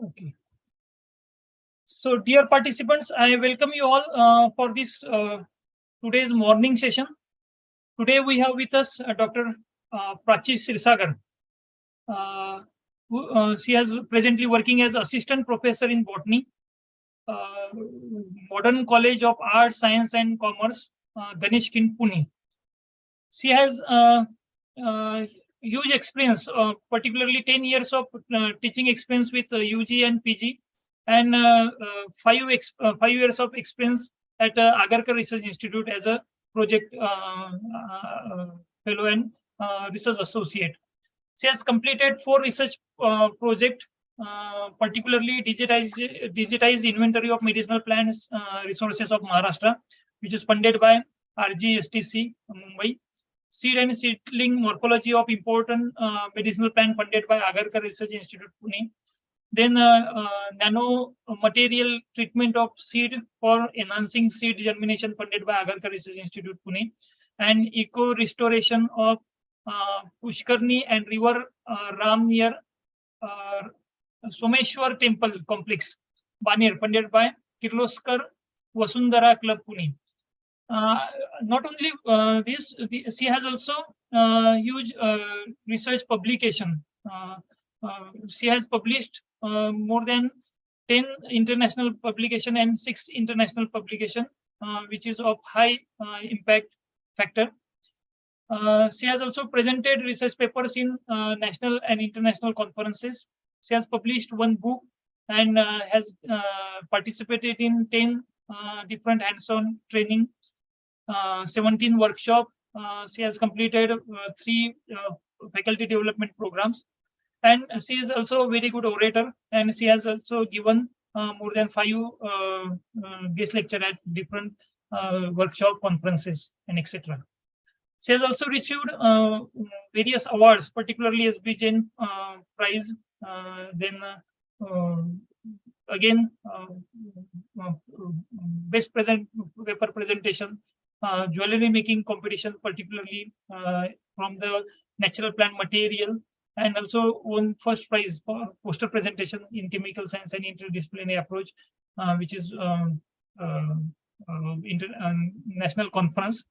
Okay. So, dear participants, I welcome you all for this today's morning session. Today we have with us Dr. Prachi Sirsagar. She is presently working as assistant professor in botany, Modern College of Arts, Science and Commerce, Ganesh Kind, Pune. She has huge experience, particularly 10 years of teaching experience with UG and PG, and 5 years of experience at Agarkar Research Institute as a project fellow and research associate. She has completed 4 research projects, particularly digitized inventory of medicinal plants resources of Maharashtra, which is funded by RGSTC Mumbai. Seed and seedling morphology of important medicinal plant funded by Agarkar Research Institute Pune. Then nano material treatment of seed for enhancing seed germination funded by Agarkar Research Institute Pune, and eco restoration of Pushkarni and river Ram near Someshwar Temple Complex, Baner, funded by Kirloskar Vasundhara Club Pune. Not only this, she has also huge research publication. She has published more than 10 international publication and 6 international publication, which is of high impact factor. She has also presented research papers in national and international conferences. She has published 1 book and has participated in 10 different hands-on training, 17 workshops. She has completed 3 faculty development programs, and she is also a very good orator, and she has also given more than 5 guest lecture at different workshop, conferences, and etc. She has also received various awards, particularly SB Jain Prize, then again best paper presentation, jewelry making competition, particularly from the natural plant material, and also won first prize for poster presentation in chemical science and interdisciplinary approach, which is national conference.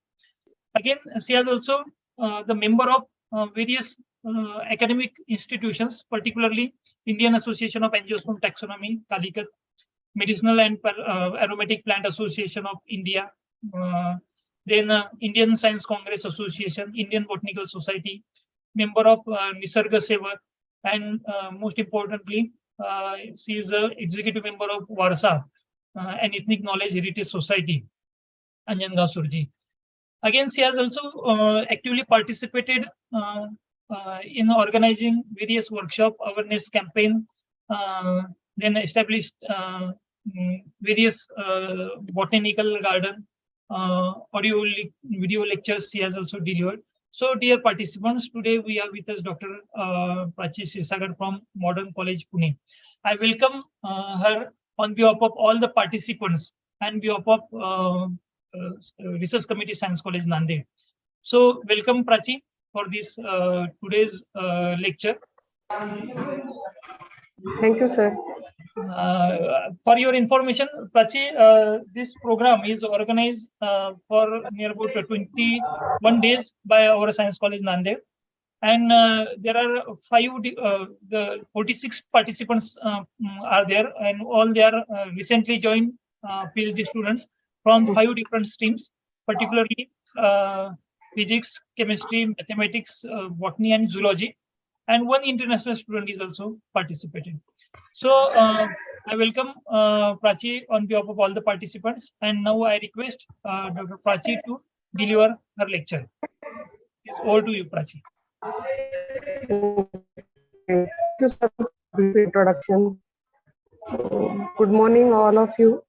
Again, she has also the member of various academic institutions, particularly Indian Association of Angiosperm Taxonomy, Calicut, Medicinal and Aromatic Plant Association of India, then Indian Science Congress Association, Indian Botanical Society, member of Nisarga Seva, and most importantly, she is the executive member of Warsa, an Ethnic Knowledge Heritage Society, Anjangaon Surji. Again, she has also actively participated in organizing various workshop, awareness campaign, then established various botanical garden, audio video lectures she has also delivered. So, dear participants, today we are with us Dr. Prachi Sirsagar from Modern College, Pune. I welcome her on behalf of all the participants and behalf of Research Committee, Science College, Nanded. So, welcome Prachi for this today's lecture. Thank you, sir. For your information, Prachi, this program is organized for near about 21 days by our Science College, Nanded. And there are 46 participants are there, and all they are recently joined PhD students from 5 different streams, particularly physics, chemistry, mathematics, botany, and zoology. And 1 international student is also participating. So I welcome Prachi on behalf of all the participants. And now I request Dr. Prachi to deliver her lecture. It's all to you, Prachi. Thank you, sir, for the introduction. So, good morning, all of you.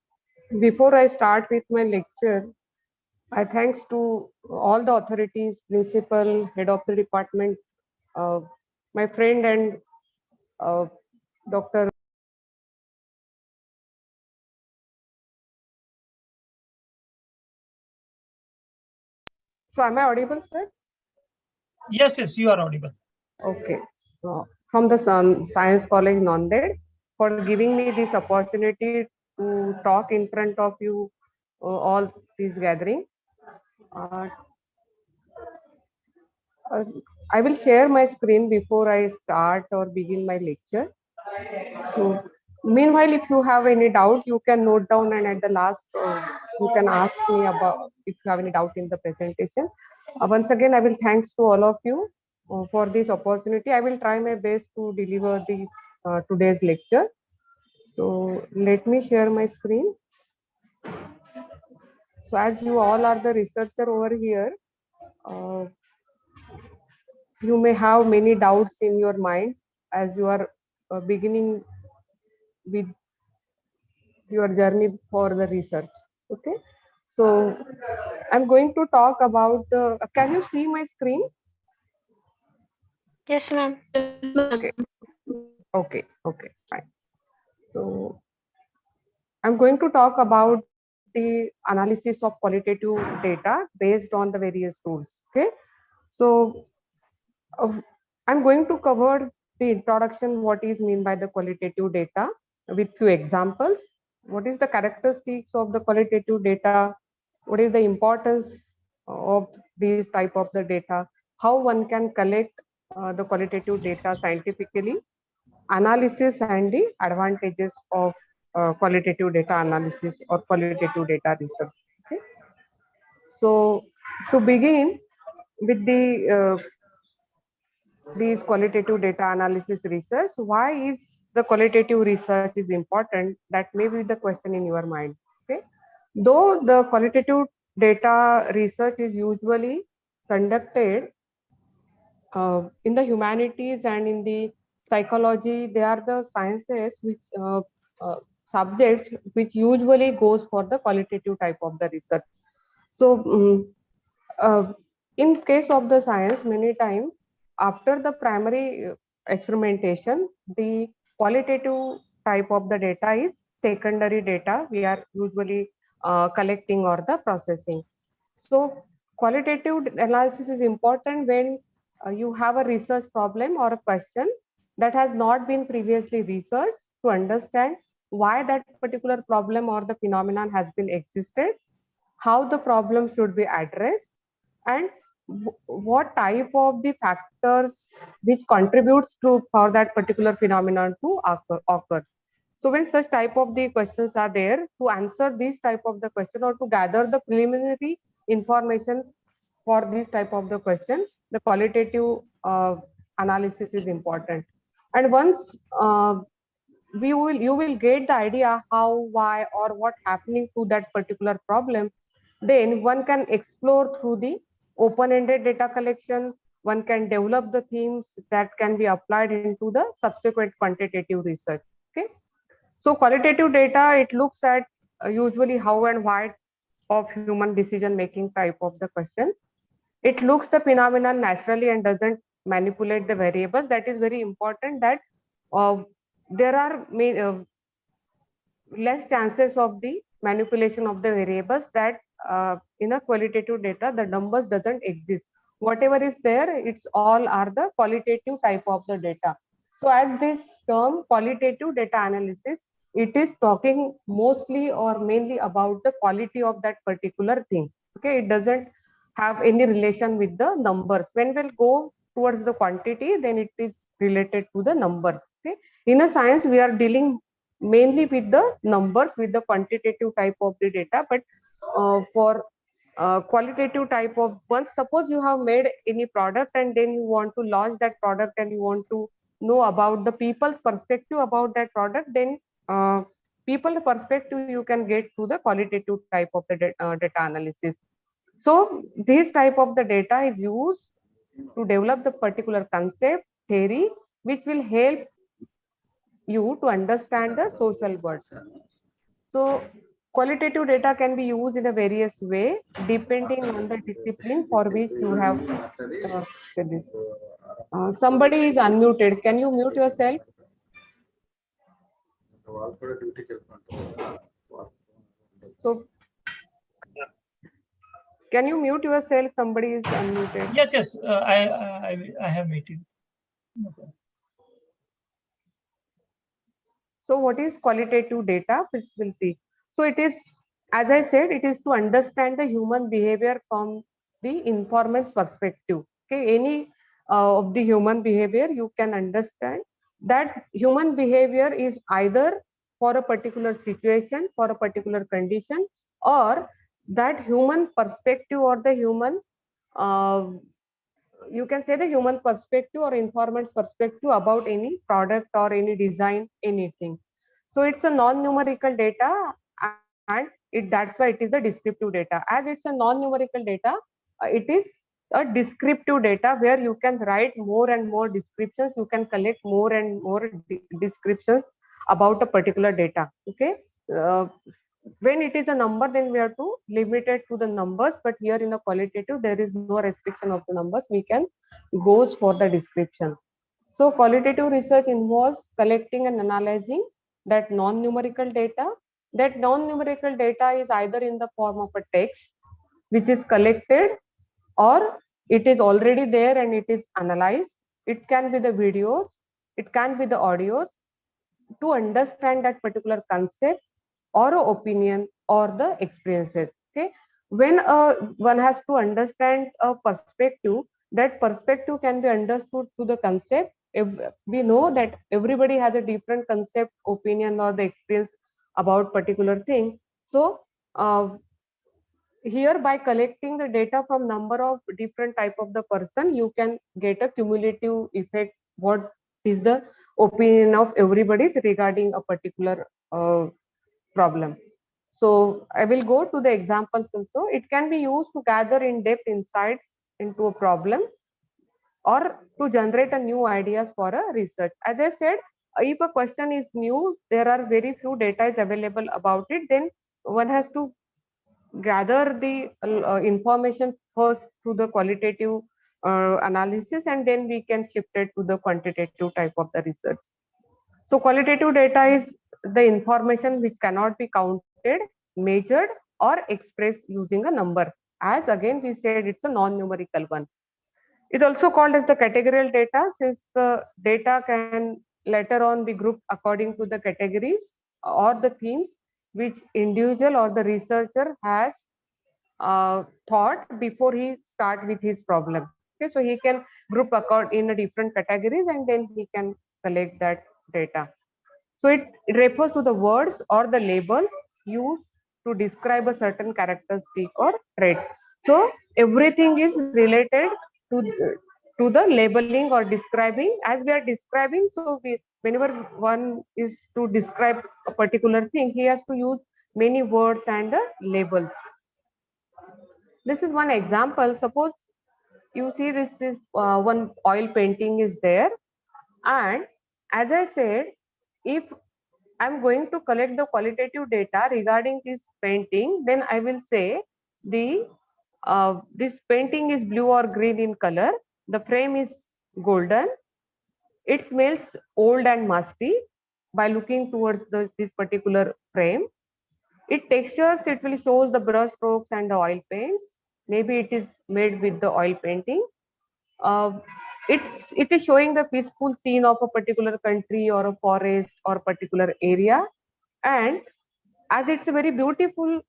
Before I start with my lecture, I thanks to all the authorities, principal, head of the department, my friend and Dr. So, am I audible, sir? Yes, you are audible. Okay. From the Science College, Nanded. for giving me this opportunity to talk in front of you all this gathering. Uh, I will share my screen before I start or begin my lecture. So, meanwhile, if you have any doubt, you can note down, and at the last, you can ask me about if you have any doubt in the presentation. Once again, I will thanks to all of you for this opportunity. I will try my best to deliver this today's lecture. So, let me share my screen. So, as you all are the researcher over here, uh, you may have many doubts in your mind as you are beginning with your journey for the research. Okay, so I'm going to talk about the. Can you see my screen? Yes, ma'am. Okay, fine. So I'm going to talk about the analysis of qualitative data based on the various tools. Okay, so uh, I'm going to cover the introduction, what is mean by the qualitative data with few examples. What is the characteristics of the qualitative data? What is the importance of these type of the data? How one can collect the qualitative data scientifically, analysis and the advantages of qualitative data analysis or qualitative data research. Okay. So to begin with these qualitative data analysis research, why is the qualitative research is important? That may be the question in your mind. Okay, though the qualitative data research is usually conducted in the humanities and in the psychology, they are the sciences which subjects which usually goes for the qualitative type of the research. So in case of the science, many times after the primary experimentation, the qualitative type of the data is secondary data we are usually collecting or the processing. So qualitative analysis is important when you have a research problem or a question that has not been previously researched to understand why that particular problem or the phenomenon has been existed, how the problem should be addressed, and what type of the factors which contributes to for that particular phenomenon to occur. So when such type of the questions are there, to answer this type of the question or to gather the preliminary information for this type of the question, the qualitative analysis is important. And once you will get the idea how, why, or what happening to that particular problem, then one can explore through the open-ended data collection. One can develop the themes that can be applied into the subsequent quantitative research. Okay, so qualitative data, it looks at usually how and why of human decision making type of the question. It looks the phenomenon naturally and doesn't manipulate the variables. That is very important, that uh, there are less chances of the manipulation of the variables, that in a qualitative data the numbers doesn't exist. Whatever is there, it's all are the qualitative type of the data. So as this term qualitative data analysis, it is talking mostly or mainly about the quality of that particular thing. Okay, it doesn't have any relation with the numbers. When we'll go towards the quantity, then it is related to the numbers. Okay, in a science we are dealing mainly with the numbers, with the quantitative type of the data, but for qualitative type of one, suppose you have made any product and then you want to launch that product and you want to know about the people's perspective about that product, then people perspective you can get to the qualitative type of the data analysis. So this type of the data is used to develop the particular concept, theory, which will help you to understand the social world. So qualitative data can be used in a various way depending on the discipline for which you have studied. Somebody is unmuted. Can you mute yourself? So can you mute yourself? Somebody is unmuted. Yes. I have muted. Okay. So what is qualitative data? We'll see. So it is, as I said, it is to understand the human behavior from the informant's perspective. Okay, any of the human behavior, you can understand that human behavior is either for a particular situation, for a particular condition, or that human perspective or the human, uh, you can say the human perspective or informant's perspective about any product or any design, anything. So it's a non-numerical data, and that's why it is a descriptive data. As it's a non-numerical data, it is a descriptive data where you can write more and more descriptions. You can collect more and more descriptions about a particular data. Okay. Uh, when it is a number, then we have to limit it to the numbers. But here in a qualitative, there is no restriction of the numbers. We can goes for the description. So qualitative research involves collecting and analyzing that non-numerical data. That non-numerical data is either in the form of a text, which is collected, or it is already there and it is analyzed. It can be the videos, it can be the audios, to understand that particular concept or opinion or the experiences. Okay, when one has to understand a perspective, that perspective can be understood to the concept. If we know that everybody has a different concept, opinion, or the experience about particular thing, so here by collecting the data from number of different type of the person, you can get a cumulative effect. What is the opinion of everybody's regarding a particular problem? So I will go to the examples also. It can be used to gather in-depth insights into a problem, or to generate a new ideas for a research. As I said, if a question is new, there are very few data is available about it, then one has to gather the information first through the qualitative analysis, and then we can shift it to the quantitative type of the research. So qualitative data is the information which cannot be counted, measured, or expressed using a number. As again we said, it's a non-numerical one. It's also called as the categorical data, since the data can later on be grouped according to the categories or the themes which individual or the researcher has thought before he start with his problem. Okay, so he can group in a different categories and then he can collect that data. So it refers to the words or the labels used to describe a certain characteristic or traits. So everything is related to the labeling or describing. As we are describing, so whenever one is to describe a particular thing, he has to use many words and labels. This is one example. Suppose you see this is one oil painting is there, and as I said, if I'm going to collect the qualitative data regarding this painting, then I will say the this painting is blue or green in color. The frame is golden. It smells old and musty. By looking towards this particular frame, it textures, it will shows the brush strokes and the oil paints. Maybe it is made with the oil painting. It is showing the peaceful scene of a particular country or a forest or particular area. And as it's a very beautiful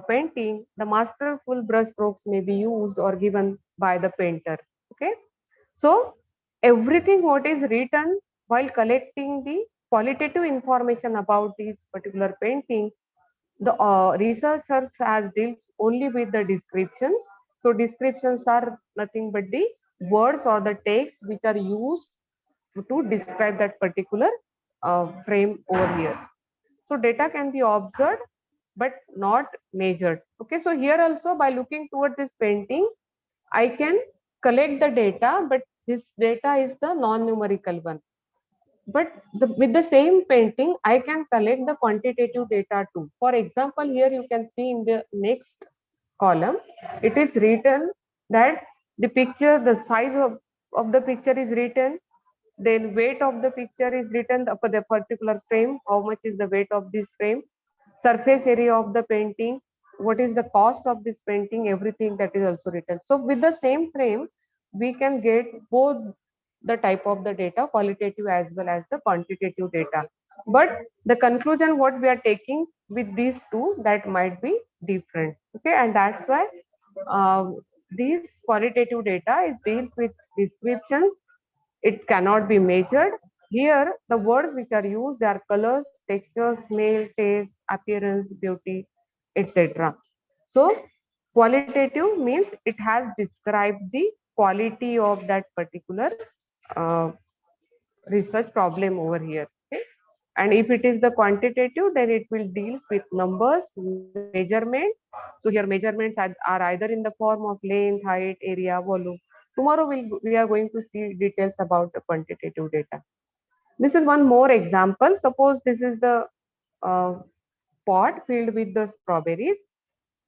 painting, the masterful brush strokes may be used or given by the painter. Okay, so everything what is written while collecting the qualitative information about this particular painting, the researchers has dealt only with the descriptions. So descriptions are nothing but the words or the text which are used to describe that particular frame over here. So data can be observed but not measured. Okay, so here also by looking toward this painting, I can collect the data, but this data is the non-numerical one. But with the same painting, I can collect the quantitative data too. For example, here you can see in the next column, it is written that the picture, the size of the picture is written, then weight of the picture is written for the particular frame, how much is the weight of this frame, surface area of the painting, what is the cost of this painting, everything that is also written. So with the same frame, we can get both the type of the data, qualitative as well as the quantitative data. but the conclusion what we are taking with these two, that might be different. Okay, and that's why these qualitative data is deals with descriptions. It cannot be measured. Here the words which are used, they are colors, texture, smell, taste, appearance, beauty, etc. So qualitative means it has described the quality of that particular uh, research problem over here. Okay? And if it is the quantitative, then it will deals with numbers, measurement. So here measurements are either in the form of length, height, area, volume. Tomorrow we are going to see details about the quantitative data. This is one more example. Suppose this is the uh, pot filled with the strawberries.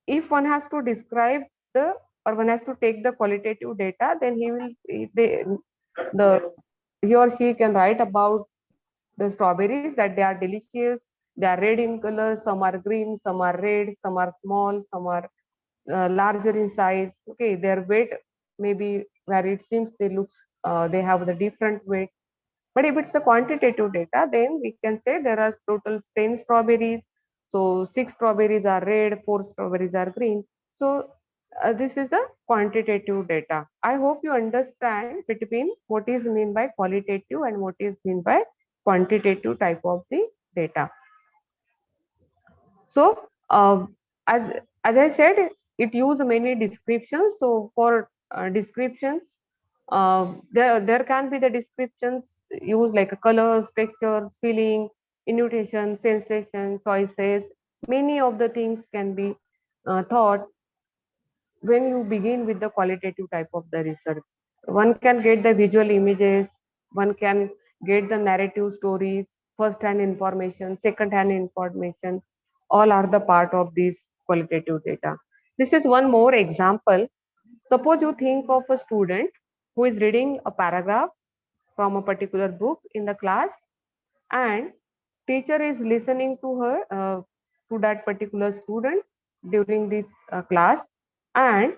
If one has to describe the, or one has to take the qualitative data, then the he or she can write about the strawberries, that they are delicious, they are red in color, some are green, some are red, some are small, some are larger in size. Okay, their weight maybe where it seems they have the different weight. But if it's the quantitative data, then we can say there are total 10 strawberries. So 6 strawberries are red, 4 strawberries are green. So this is the quantitative data. I hope you understand between what is meant by qualitative and what is meant by quantitative type of the data. So as, as I said, it use many descriptions. So for descriptions, there can be the descriptions used like colors, textures, feeling, innutation, sensation, choices. Many of the things can be thought when you begin with the qualitative type of the research. One can get the visual images, one can get the narrative stories, first hand information, second hand information, all are the part of this qualitative data. This is one more example. Suppose you think of a student who is reading a paragraph from a particular book in the class, and teacher is listening to her, to that particular student during this class, and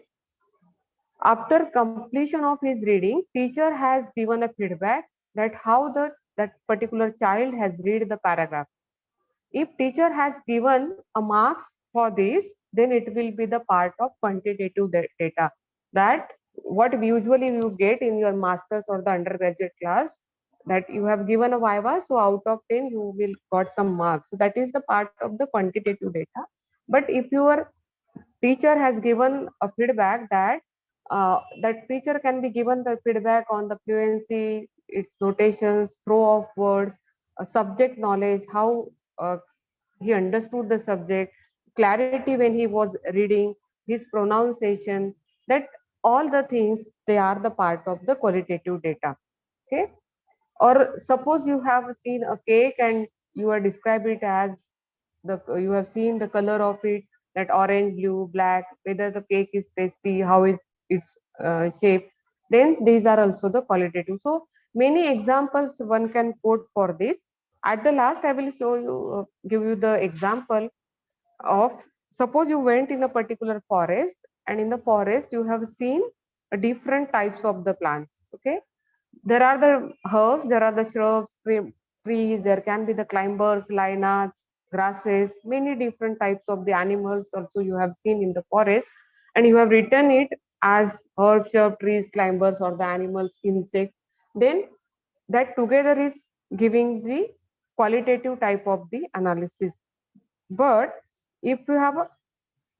after completion of his reading, teacher has given a feedback that how that particular child has read the paragraph. If teacher has given a marks for this, then it will be the part of quantitative data. That what usually you get in your masters or the undergraduate class, that you have given a viva, so out of 10 you will got some marks. So that is the part of the quantitative data. But if your teacher has given a feedback, that teacher can be given the feedback on the fluency, its notations, throw of words, subject knowledge, how he understood the subject, clarity when he was reading, his pronunciation, that all the things, they are the part of the qualitative data. Okay. Or suppose you have seen a cake and you are describe it as you have seen the color of it, that orange, blue, black, whether the cake is tasty, how is its shape, then these are also the qualitative. So many examples one can quote for this. At the last I will show you, give you the example of, suppose you went in a particular forest, and in the forest you have seen different types of the plants. Okay, there are the herbs, there are the shrubs, trees, there can be the climbers, lianas, grasses, many different types of the animals also you have seen in the forest, and you have written it as herbs, shrub, trees, climbers, or the animals, insects. Then that together is giving the qualitative type of the analysis. But if you have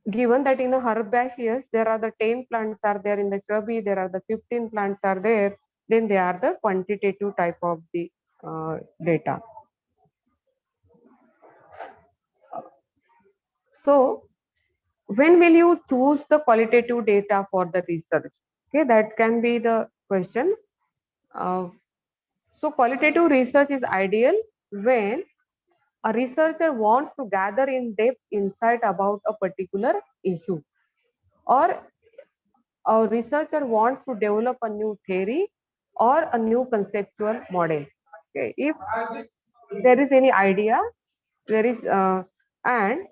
given that in the herbaceous there are the 10 plants are there, in the shrubby there are the 15 plants are there, then they are the quantitative type of the data. So when will you choose the qualitative data for the research? Okay, that can be the question. So qualitative research is ideal when a researcher wants to gather in depth insight about a particular issue, or a researcher wants to develop a new theory or a new conceptual model. Okay, if there is any idea, there is and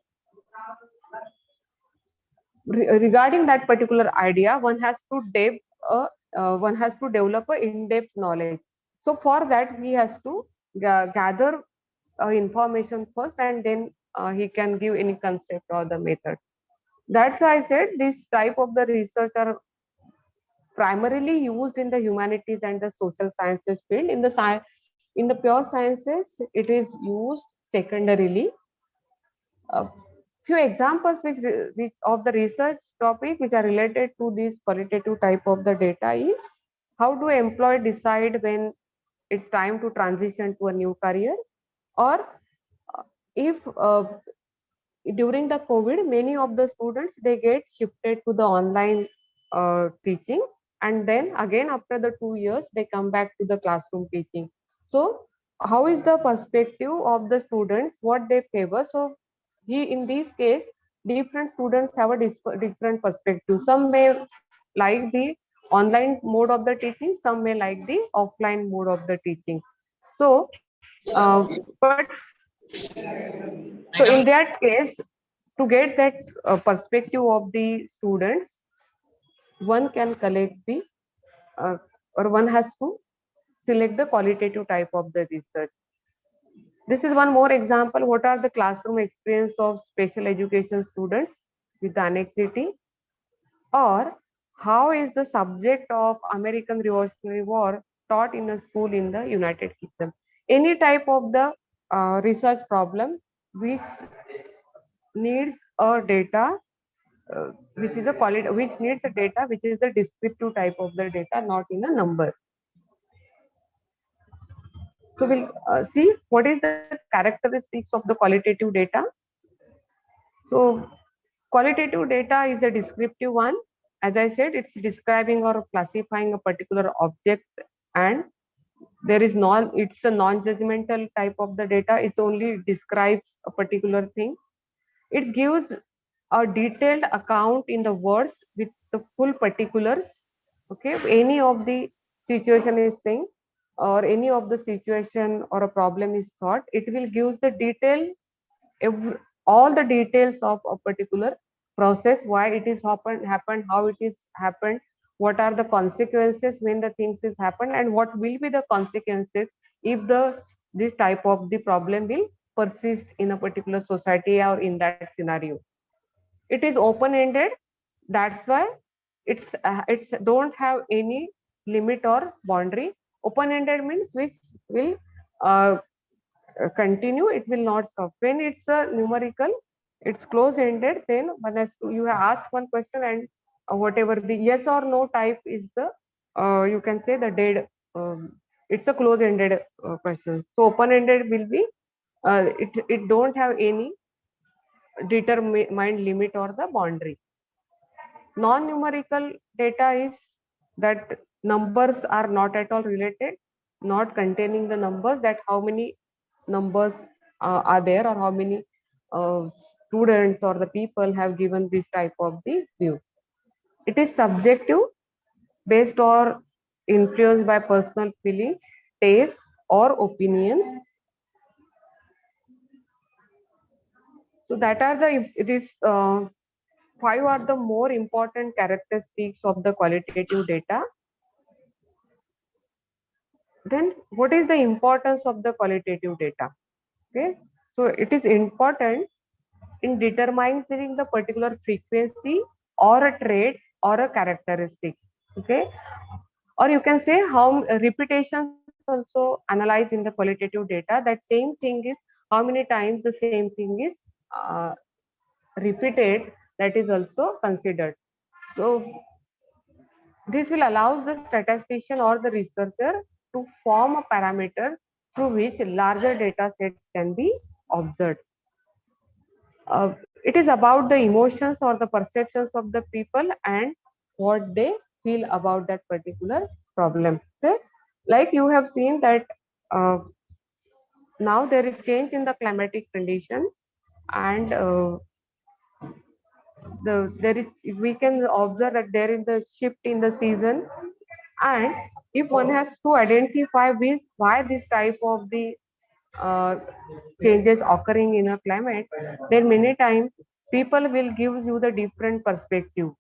regarding that particular idea, one has to develop a in-depth knowledge. So for that he has to gather information first, and then he can give any concept or the method. That's why I said this type of the research are primarily used in the humanities and the social sciences field. In the pure sciences, it is used secondarily. A few examples which of the research topic which are related to this qualitative type of the data is: how do employee decide when it's time to transition to a new career? Or if during the COVID, many of the students they get shifted to the online teaching, and then again after the 2 years they come back to the classroom teaching. So how is the perspective of the students, what they favor? So in this case, different students have a different perspective. Some may like the online mode of the teaching, some may like the offline mode of the teaching. So but so in that case, to get that perspective of the students, one can collect the or one has to select the qualitative type of the research. This is one more example. What are the classroom experience of special education students with anxiety? Or how is the subject of American Revolutionary War taught in a school in the United Kingdom? Any type of the research problem which needs a data which is a quality, which needs a data which is the descriptive type of the data, not in a number. So we'll see what is the characteristics of the qualitative data. So qualitative data is a descriptive one. As I said, it's describing or classifying a particular object, and there is it's a non-judgmental type of the data. It only describes a particular thing. It gives a detailed account in the words with the full particulars. Okay, any of the situation is thing, or any of the situation or a problem is thought, it will give the detail, all the details of a particular process, why it is happened, how it is happened, what are the consequences when the things is happened, and what will be the consequences if this type of the problem will persist in a particular society or in that scenario. It is open ended. That's why it's don't have any limit or boundary. Open ended means which will uh, continue, it will not stop. When it's a numerical, it's close ended, then one has to, you have asked one question, and whatever the yes or no type is the you can say the dead, it's a close ended question. So open ended will be it don't have any determined limit or the boundary. Non-numerical data is that numbers are not at all related, not containing the numbers, that how many numbers are there, or how many students or the people have given this type of the view. It is subjective, based or influenced by personal feelings, tastes, or opinions. So that are these five are the more important characteristics of the qualitative data. Then what is the importance of the qualitative data? Okay, so it is important in determining the particular frequency or a trait or a characteristics. Okay, or you can say how repetitions also analyzed in the qualitative data. That same thing is how many times the same thing is repeated, that is also considered. So this will allow the statistician or the researcher to form a parameter through which larger data sets can be observed. It is about the emotions or the perceptions of the people and what they feel about that particular problem. Okay? Like you have seen that now there is change in the climatic condition, and there is, we can observe that there is the shift in the season, and if one has to identify with why this type of the uh, changes occurring in a climate, then many times people will give you the different perspective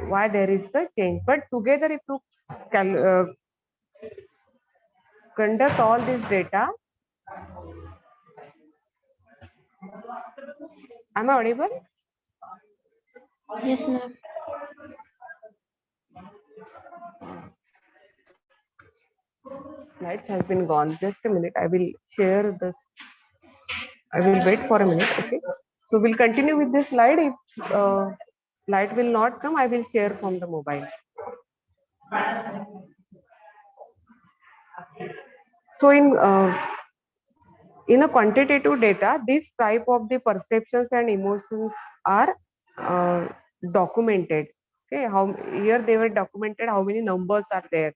why there is the change. But together, if you conduct all this data, Am I audible? Yes, ma'am. Light has been gone. Just a minute. I will share this. I will wait for a minute. Okay. So we'll continue with this slide. If light will not come, I will share from the mobile. So in a quantitative data, this type of the perceptions and emotions are documented. Okay, how here they were documented, how many numbers are there.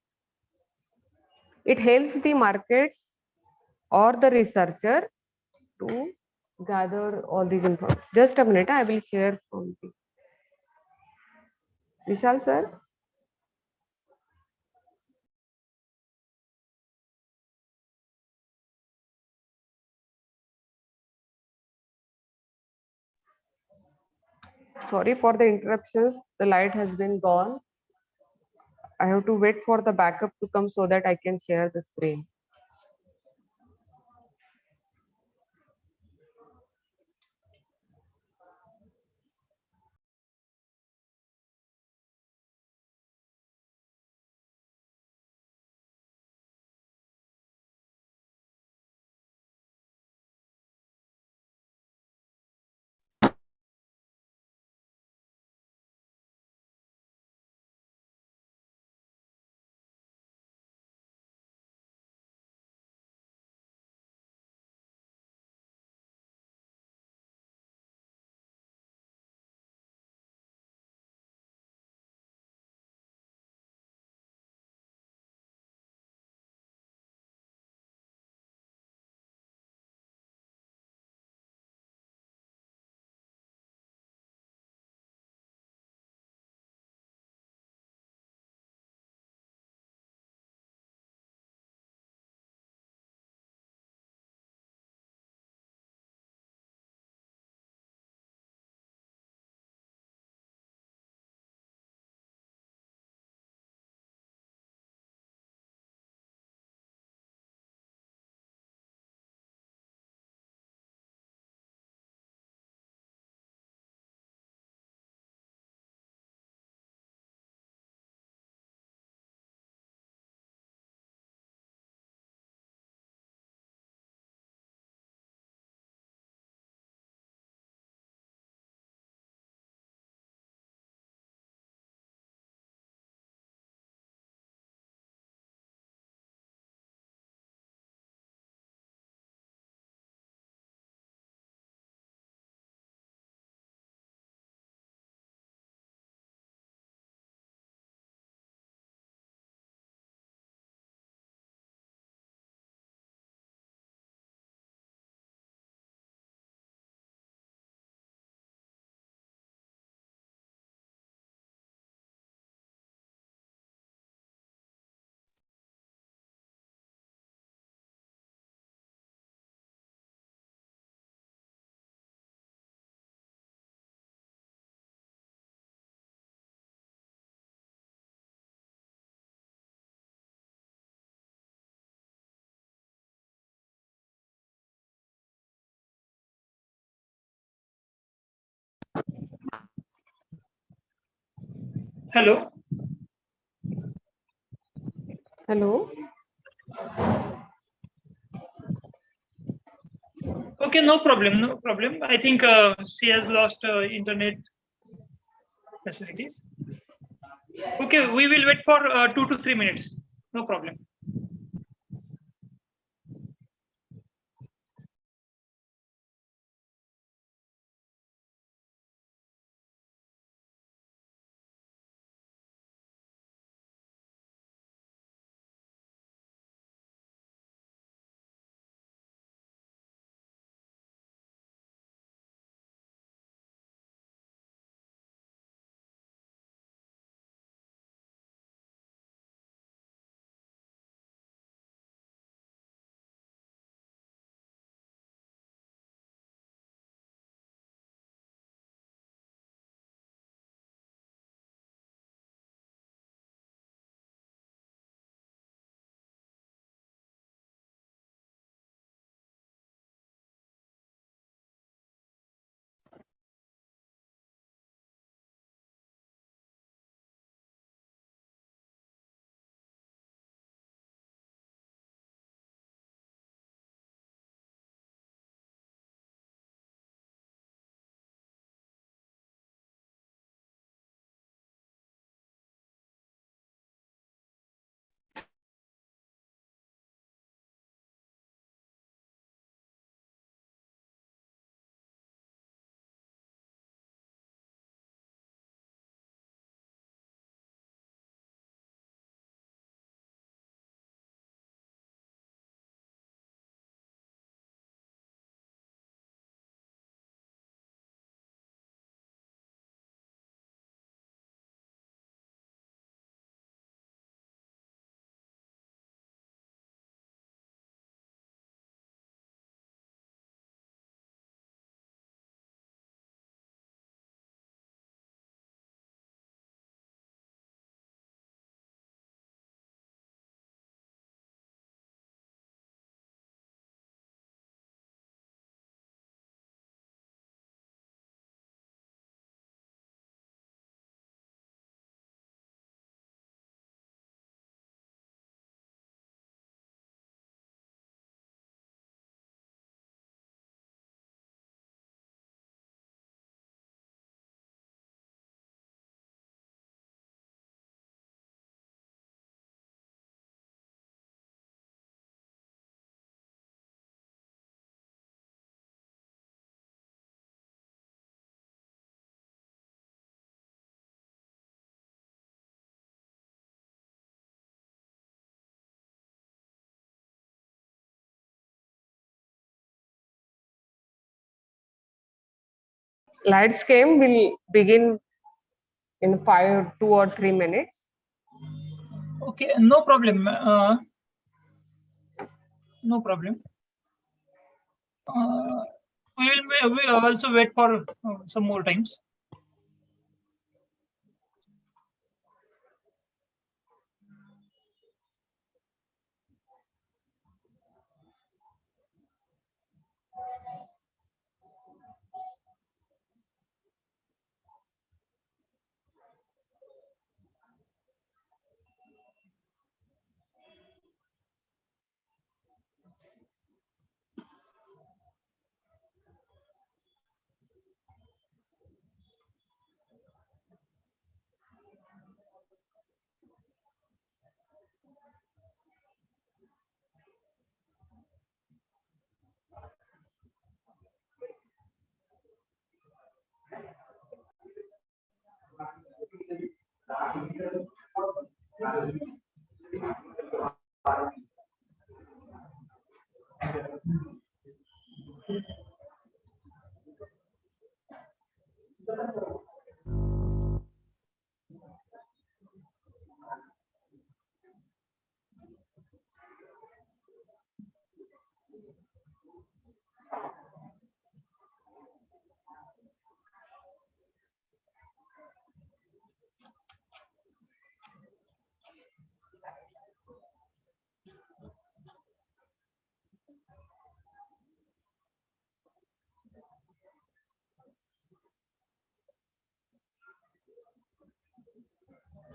It helps the markets or the researcher to gather all these information. Just a minute, I will share from the Vishal sir. Sorry for the interruptions. The light has been gone. I have to wait for the backup to come so that I can share the screen. Hello. Hello. Okay, no problem, no problem. I think she has lost internet facilities. Okay, we will wait for 2 to 3 minutes. No problem. Lights came, we'll begin in 2 or 3 minutes. Okay, no problem. No problem. We will also wait for some more times.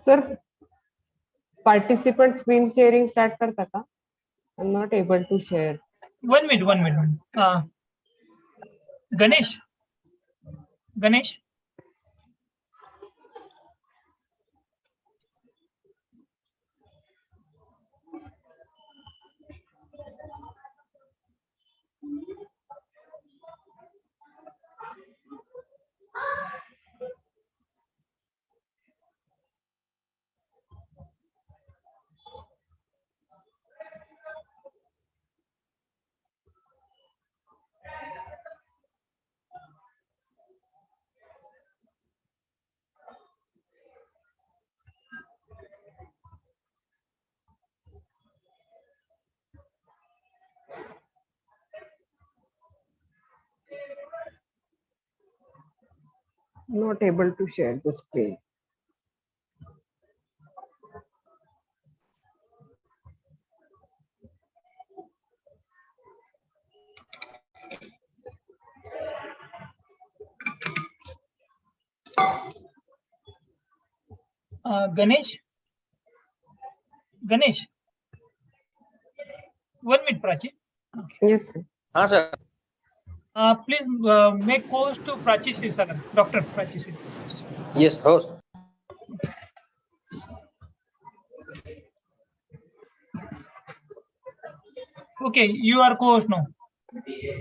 Sir, participant screen sharing start करता का? I'm not able to share. 1 minute, 1 minute. Ganesh. Ganesh. Not able to share the screen. Ganesh. Ganesh. 1 minute, Prachi. Okay. Yes, sir. Sir. Please make host to Prachi Sirsagar, Dr. Prachi Sirsagar. Yes, host. Okay, you are co-host now.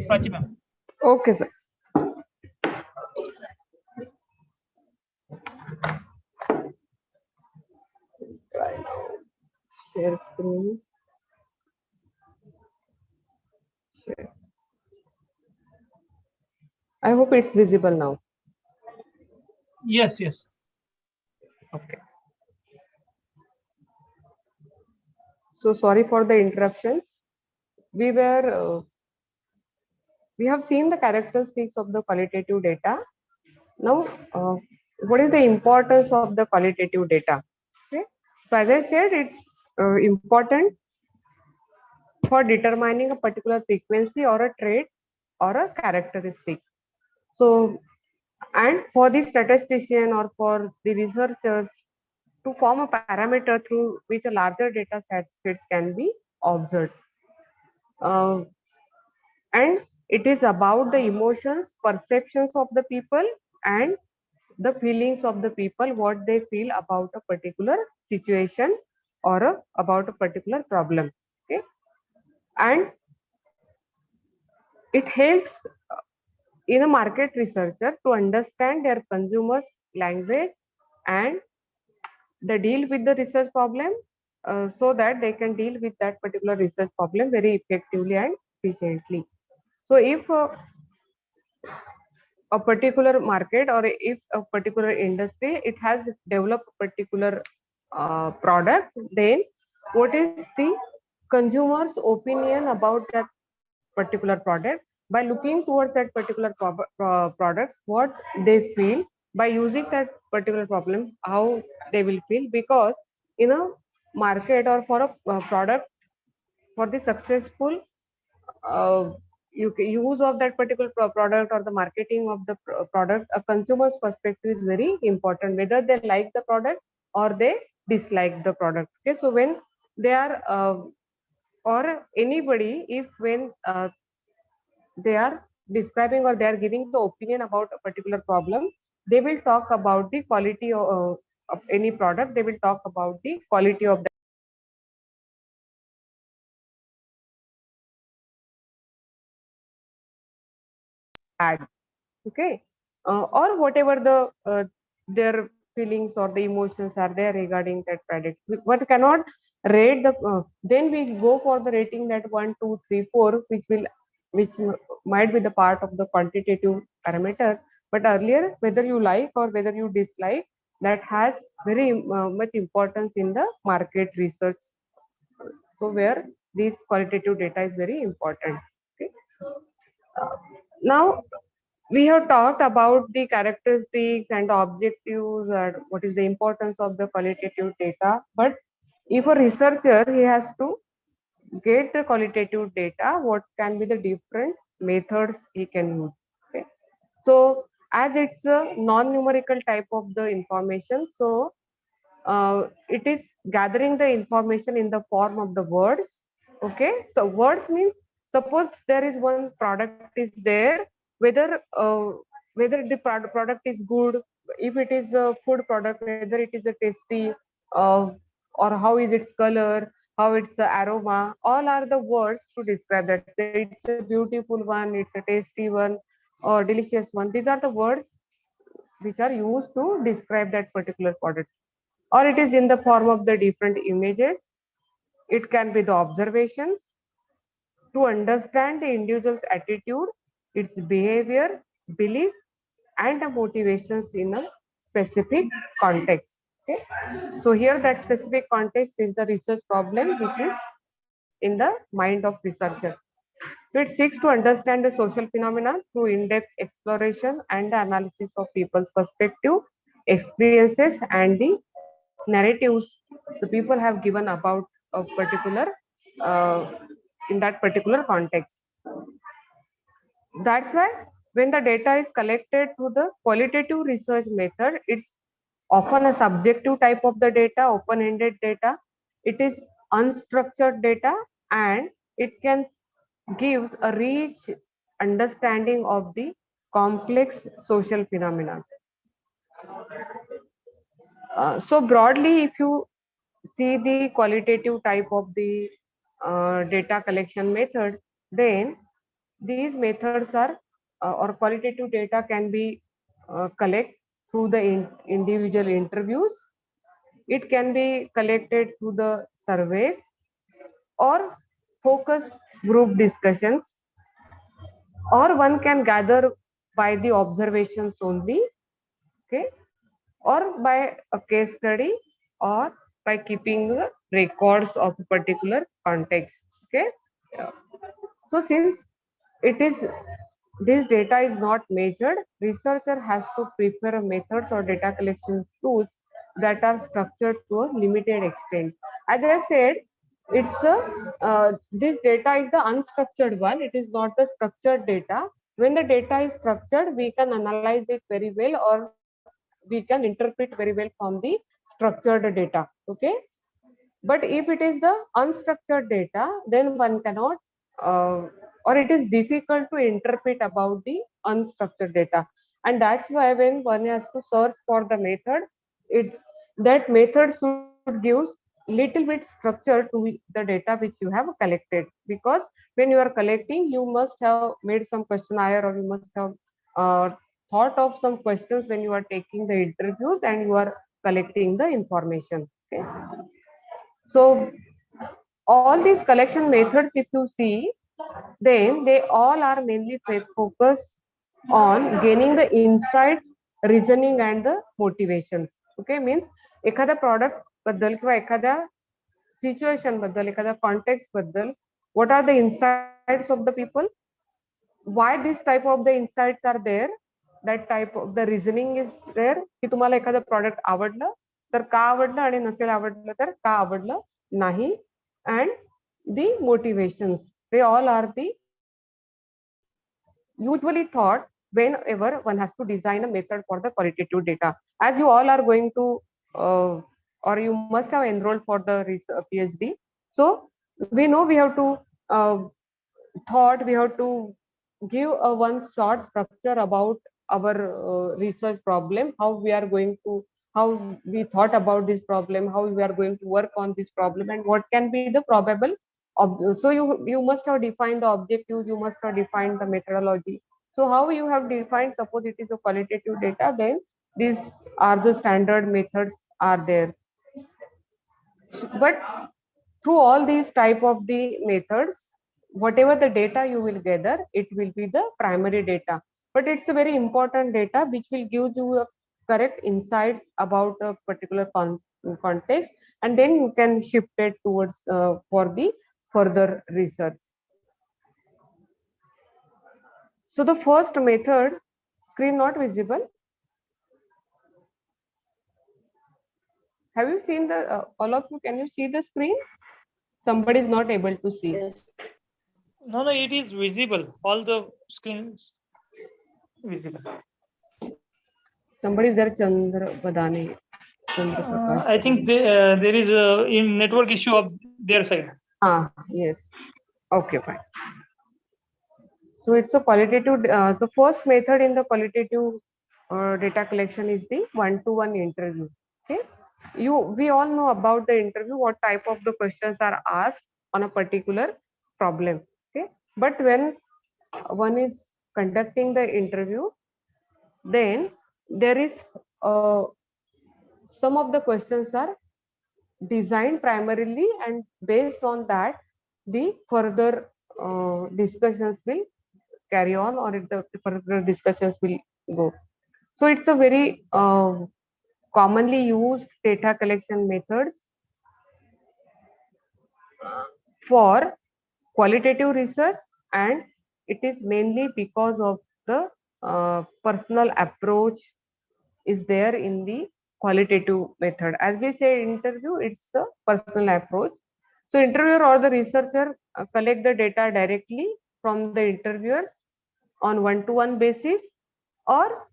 Prachi ma'am. Okay, sir. Try now. Share screen. Share. I hope it's visible now. Yes, yes. Okay. So sorry for the interruptions. We have seen the characteristics of the qualitative data. Now, what is the importance of the qualitative data? Okay. So as I said, it's important for determining a particular frequency or a trait or a characteristics. So, and for the statistician or for the researchers to form a parameter through which a larger data sets can be observed. And it is about the emotions, perceptions of the people and the feelings of the people, what they feel about a particular situation or about a particular problem. Okay. And it helps in a market researcher to understand their consumers language and they deal with the research problem so that they can deal with that particular research problem very effectively and efficiently. So if a particular market or if a particular industry, it has developed a particular product, then what is the consumer's opinion about that particular product? By looking towards that particular products, what they feel by using that particular problem, how they will feel, because in a market or for a product, for the successful use of that particular product or the marketing of the product, a consumer's perspective is very important, whether they like the product or they dislike the product. Okay, so when they are or anybody, if when they are describing or they are giving the opinion about a particular problem, they will talk about the quality of any product, they will talk about the quality of the ad. Okay, or whatever the their feelings or the emotions are there regarding that product. But cannot rate the then we go for the rating that 1 2 3 4, which might be the part of the quantitative parameter. But earlier, whether you like or whether you dislike, that has very much importance in the market research, so where this qualitative data is very important. Okay, now we have talked about the characteristics and objectives and what is the importance of the qualitative data. But if a researcher, he has to get the qualitative data, what can be the different methods he can use. Okay, so as it's a non-numerical type of the information, so it is gathering the information in the form of the words. Okay, so words means, suppose there is one product is there, whether the product is good, if it is a food product, whether it is a tasty, uh, or how is its color, how it's the aroma, all are the words to describe that. It's a beautiful one, it's a tasty one, or delicious one. These are the words which are used to describe that particular product. Or it is in the form of the different images. It can be the observations to understand the individual's attitude, its behavior, belief, and the motivations in a specific context. Okay, so here that specific context is the research problem which is in the mind of researcher. So it seeks to understand the social phenomena through in-depth exploration and the analysis of people's perspective, experiences, and the narratives the people have given about a particular in that particular context. That's why when the data is collected through the qualitative research method, it's often a subjective type of the data, open-ended data. It is unstructured data, and it can gives a rich understanding of the complex social phenomena. So broadly, if you see the qualitative type of the data collection method, then these methods are or qualitative data can be collect through the individual interviews. It can be collected through the surveys or focus group discussions, or one can gather by the observations only. Okay, or by a case study, or by keeping records of a particular context. Okay, so since it is this data is not measured, researcher has to prepare methods or data collection tools that are structured to a limited extent. As I said, it's a this data is the unstructured one, it is not the structured data. When the data is structured, we can analyze it very well, or we can interpret very well from the structured data. Okay, but if it is the unstructured data, then one cannot or it is difficult to interpret about the unstructured data. And that's why when one has to search for the method, it that method should give little bit structure to the data which you have collected, because when you are collecting, you must have made some questionnaire, or you must have thought of some questions when you are taking the interviews and you are collecting the information. Okay, so all these collection methods, if you see, then they all are mainly focused on gaining the insights, reasoning and the motivations. Okay, means एखाद्या product बद्दल किंवा एखाद्या situation बद्दल, एखाद्या context बद्दल, what are the insights of the people, why this type of the insights are there, that type of the reasoning is there, की तुम्हाला एखादं product आवडलं तर का आवडलं आणि नसेल आवडलं तर का आवडलं नाही, and the motivations, they all are the usually thought whenever one has to design a method for the qualitative data. As you all are going to or you must have enrolled for the PhD, so we know we have to we have to give a one short structure about our research problem, how we are going to, how we thought about this problem, how we are going to work on this problem, and what can be the probable. So you must have defined the objectives, you must have defined the methodology. So how you have defined, suppose it is a qualitative data, then these are the standard methods are there. But through all these type of the methods, whatever the data you will gather, it will be the primary data. But it's a very important data which will give you a correct insights about a particular context, and then you can shift it towards for the further research. So the first method, screen not visible. Have you seen the, all of you, can you see the screen? Somebody is not able to see. Yes. No, it is visible. All the screens visible. Somebody is there, Chandra Badane. Chandra Prakash. I think there is a in network issue of their side. Yes. Okay, fine. So it's a qualitative, the first method in the qualitative data collection is the one-to-one interview. Okay. We all know about the interview, what type of the questions are asked on a particular problem. Okay. But when one is conducting the interview, then there is some of the questions are designed primarily, and based on that the further discussions will carry on, or the further discussions will go. So it's a very commonly used data collection methods for qualitative research, and it is mainly because of the personal approach is there in the qualitative method. As we say interview, it's a personal approach. So interviewer or the researcher collect the data directly from the interviewers on one-to-one basis, or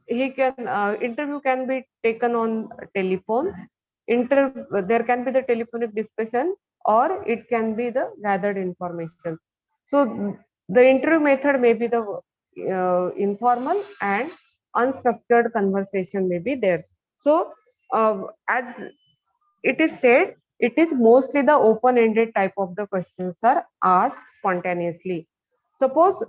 he can interview can be taken on telephone. There can be the telephonic discussion, or it can be the gathered information. So the interview method may be the informal, and unstructured conversation may be there. So as it is said, it is mostly the open-ended type of the questions are asked spontaneously. Suppose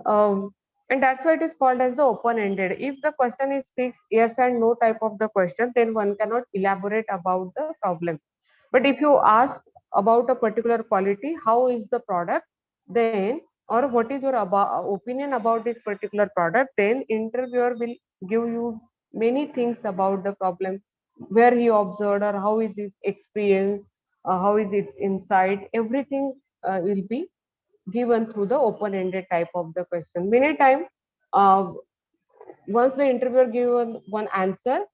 and that's why it is called as the open-ended. If the question is fixed yes and no type of the question, then one cannot elaborate about the problem. But if you ask about a particular quality, how is the product, then, or what is your opinion about this particular product, then interviewer will give you many things about the problem, where he observed, or how is his experience, how is its insight, everything will be given through the open-ended type of the question. Many times, once the interviewer given one answer,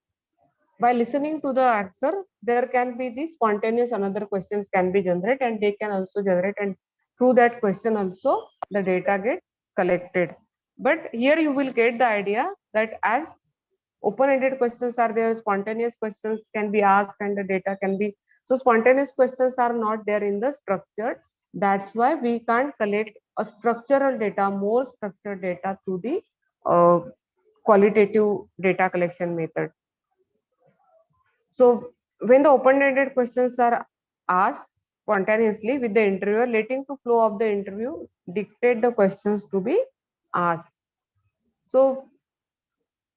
by listening to the answer, there can be the spontaneous another questions can be generated, and they can also generate, and through that question also the data get collected. But here you will get the idea that as open-ended questions are there, spontaneous questions can be asked, and the data can be, so spontaneous questions are not there in the structured. That's why we can't collect a structural data, more structured data through the qualitative data collection method. So when the open-ended questions are asked spontaneously with the interviewer, letting to flow of the interview dictate the questions to be asked. So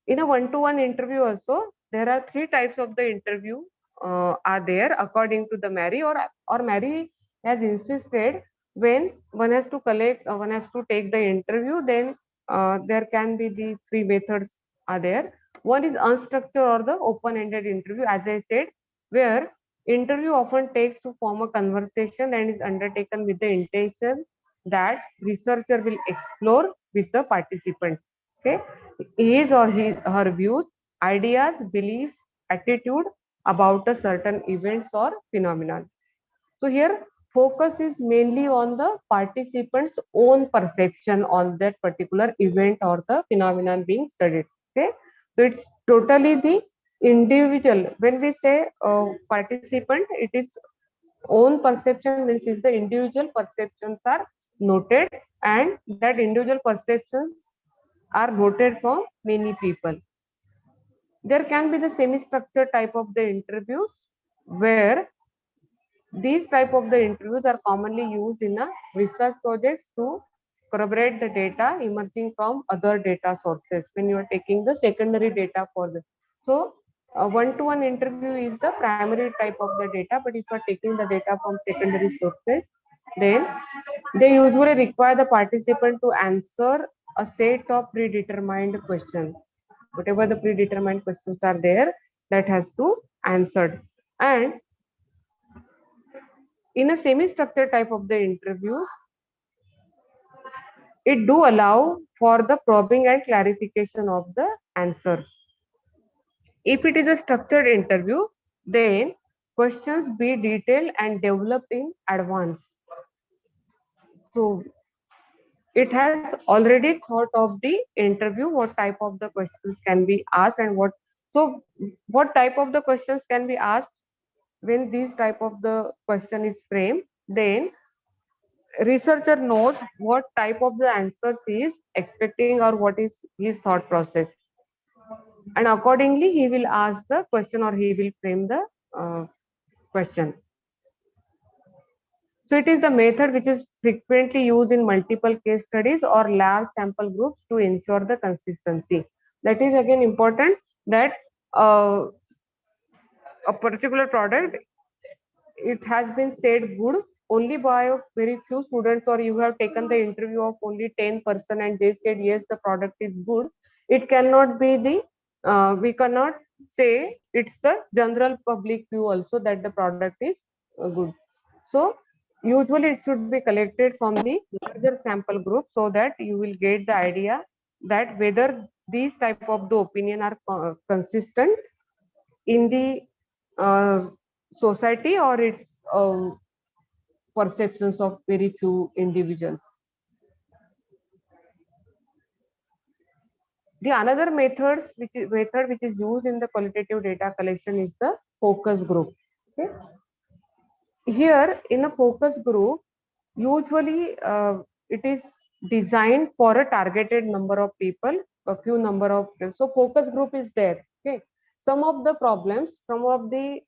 in a one-to-one interview also, there are three types of the interview are there according to the Mary, or Mary has insisted when one has to collect, one has to take the interview, then there can be the three methods are there. One is unstructured or the open-ended interview, as I said, where interview often takes to form a conversation and is undertaken with the intention that researcher will explore with the participant. Okay, his or her views, ideas, beliefs, attitude about a certain events or phenomenon. So here focus is mainly on the participants' own perception on that particular event or the phenomenon being studied. Okay, so it's totally the individual. When we say participant, it is own perception, means is the individual perceptions are noted, and that individual perceptions are noted from many people. There can be the semi-structured type of the interviews where these type of the interviews are commonly used in a research projects to corroborate the data emerging from other data sources when you are taking the secondary data for this. So one-to-one interview is the primary type of the data, but if you are taking the data from secondary sources, then they usually require the participant to answer a set of predetermined questions. Whatever the predetermined questions are there, that has to answered. And in a semi-structured type of the interview, it do allow for the probing and clarification of the answers. If it is a structured interview, then questions be detailed and developed in advance. So it has already thought of the interview, what type of the questions can be asked and what type of the questions can be asked when this type of the question is framed. Then researcher knows what type of the answers he is expecting or what is his thought process, and accordingly he will ask the question or he will frame the question. So it is the method which is frequently used in multiple case studies or large sample groups to ensure the consistency. That is again important, that a particular product, it has been said good only by very few students, or you have taken the interview of only 10% and they said yes, the product is good. It cannot be the we cannot say it's the general public view also that the product is good. So usually it should be collected from the larger sample group so that you will get the idea that whether these type of the opinion are consistent in the society or its perceptions of very few individuals. The another method which is used in the qualitative data collection is the focus group. Okay? Here in a focus group, usually it is designed for a targeted number of people, a few number of people. So focus group is there. Okay, some of the problems, some of the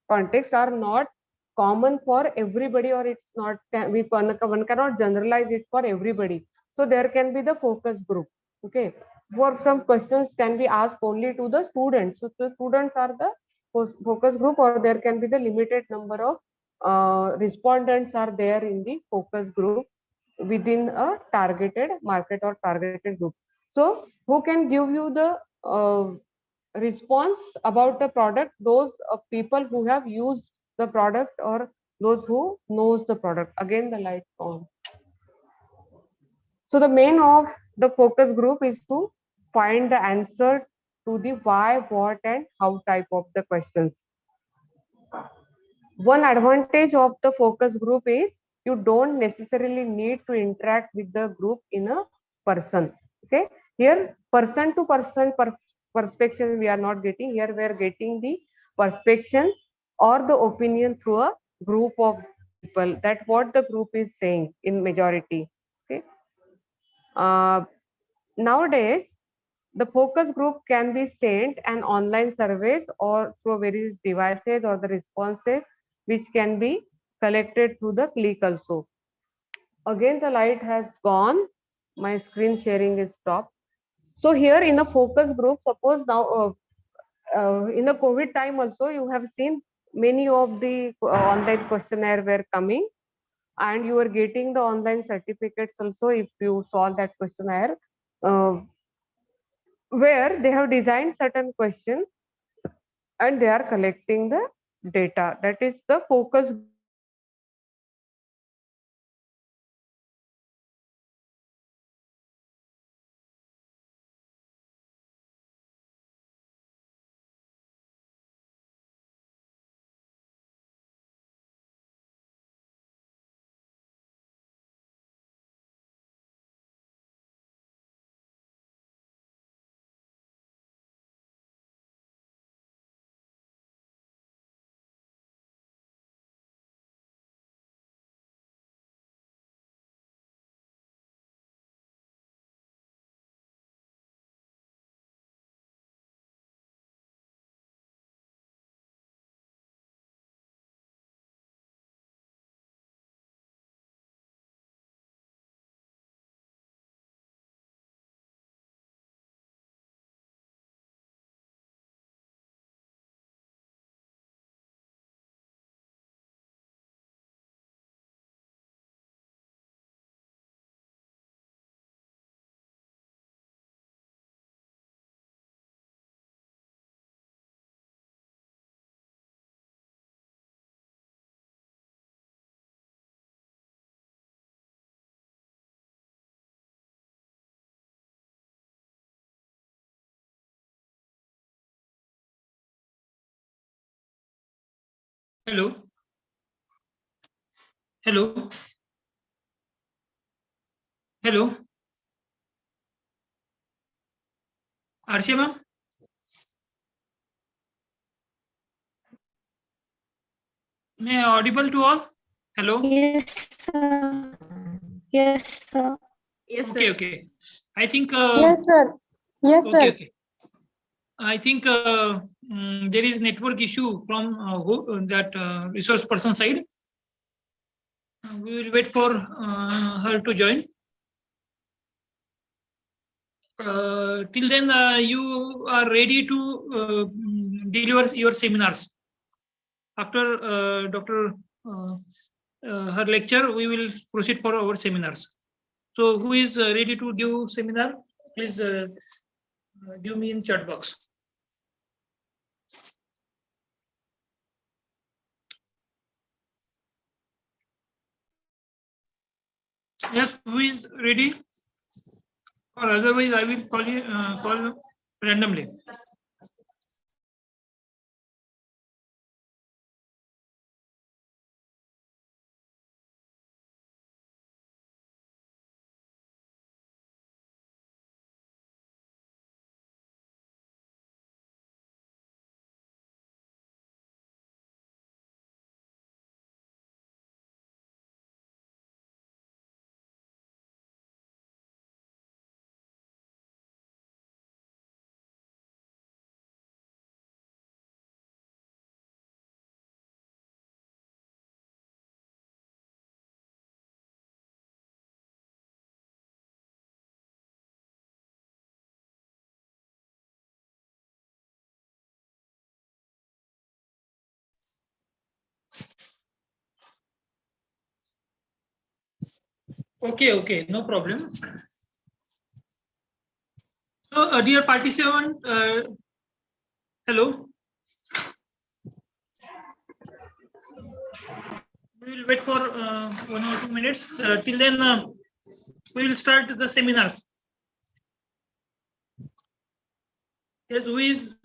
contexts are not common for everybody, or it's not one cannot generalize it for everybody. So there can be the focus group. Okay, for some questions can be asked only to the students. So the students are the focus group, or there can be the limited number of respondents are there in the focus group within a targeted market or targeted group. So who can give you the response about the product? Those people who have used the product or those who knows the product. Again the light on. So the main of the focus group is to find the answer to the why, what and how type of the questions. One advantage of the focus group is you don't necessarily need to interact with the group in a person. Okay, here person to person perspective we are not getting. Here we are getting the perspective or the opinion through a group of people, that what the group is saying in majority. Okay, nowadays the focus group can be sent an online surveys or through various devices, or the responses which can be collected through the click also. Again the light has gone, my screen sharing is stopped. So here in a focus group, suppose now in the COVID time also you have seen many of the online questionnaire were coming. and you are getting the online certificates also if you solve that questionnaire, where they have designed certain questions and they are collecting the data. That is the focus. Hello. Hello. Hello. Arshia ma'am. May I audible to all? Hello. Yes, sir. Yes, sir. Yes, Okay. sir. Okay. I think. Yes, sir. Yes, Okay. sir. Okay. I think there is network issue from that resource person side. We will wait for her to join. Till then, you are ready to deliver your seminars. After Dr. Her lecture, we will proceed for our seminars. So, who is ready to give seminar? Please give me in chat box. Yes, who is ready? Or otherwise, I will call you call randomly. Okay, okay, no problem. So, dear participant, hello. We will wait for 1 or 2 minutes. Till then, we will start the seminars. Yes, who is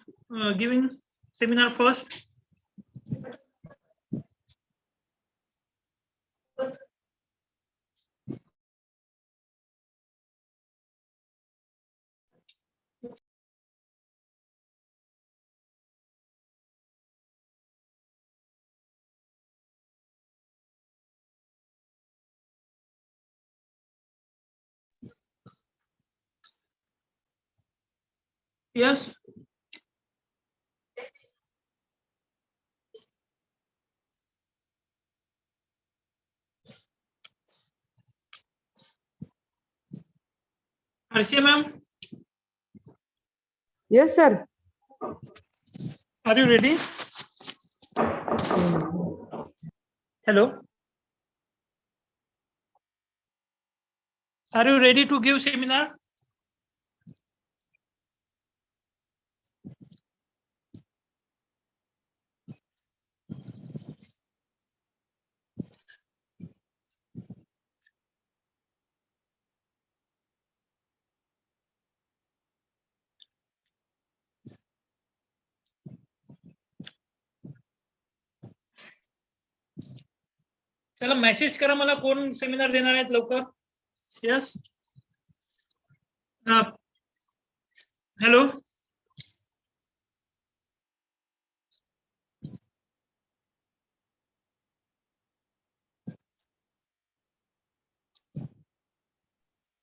giving seminar first? Yes. Arshia ma'am, Yes, sir. are you ready? Hello. Are you ready to give seminar? चला message करा मला कोण seminar देणार आहेत लवकर. Yes. Hello.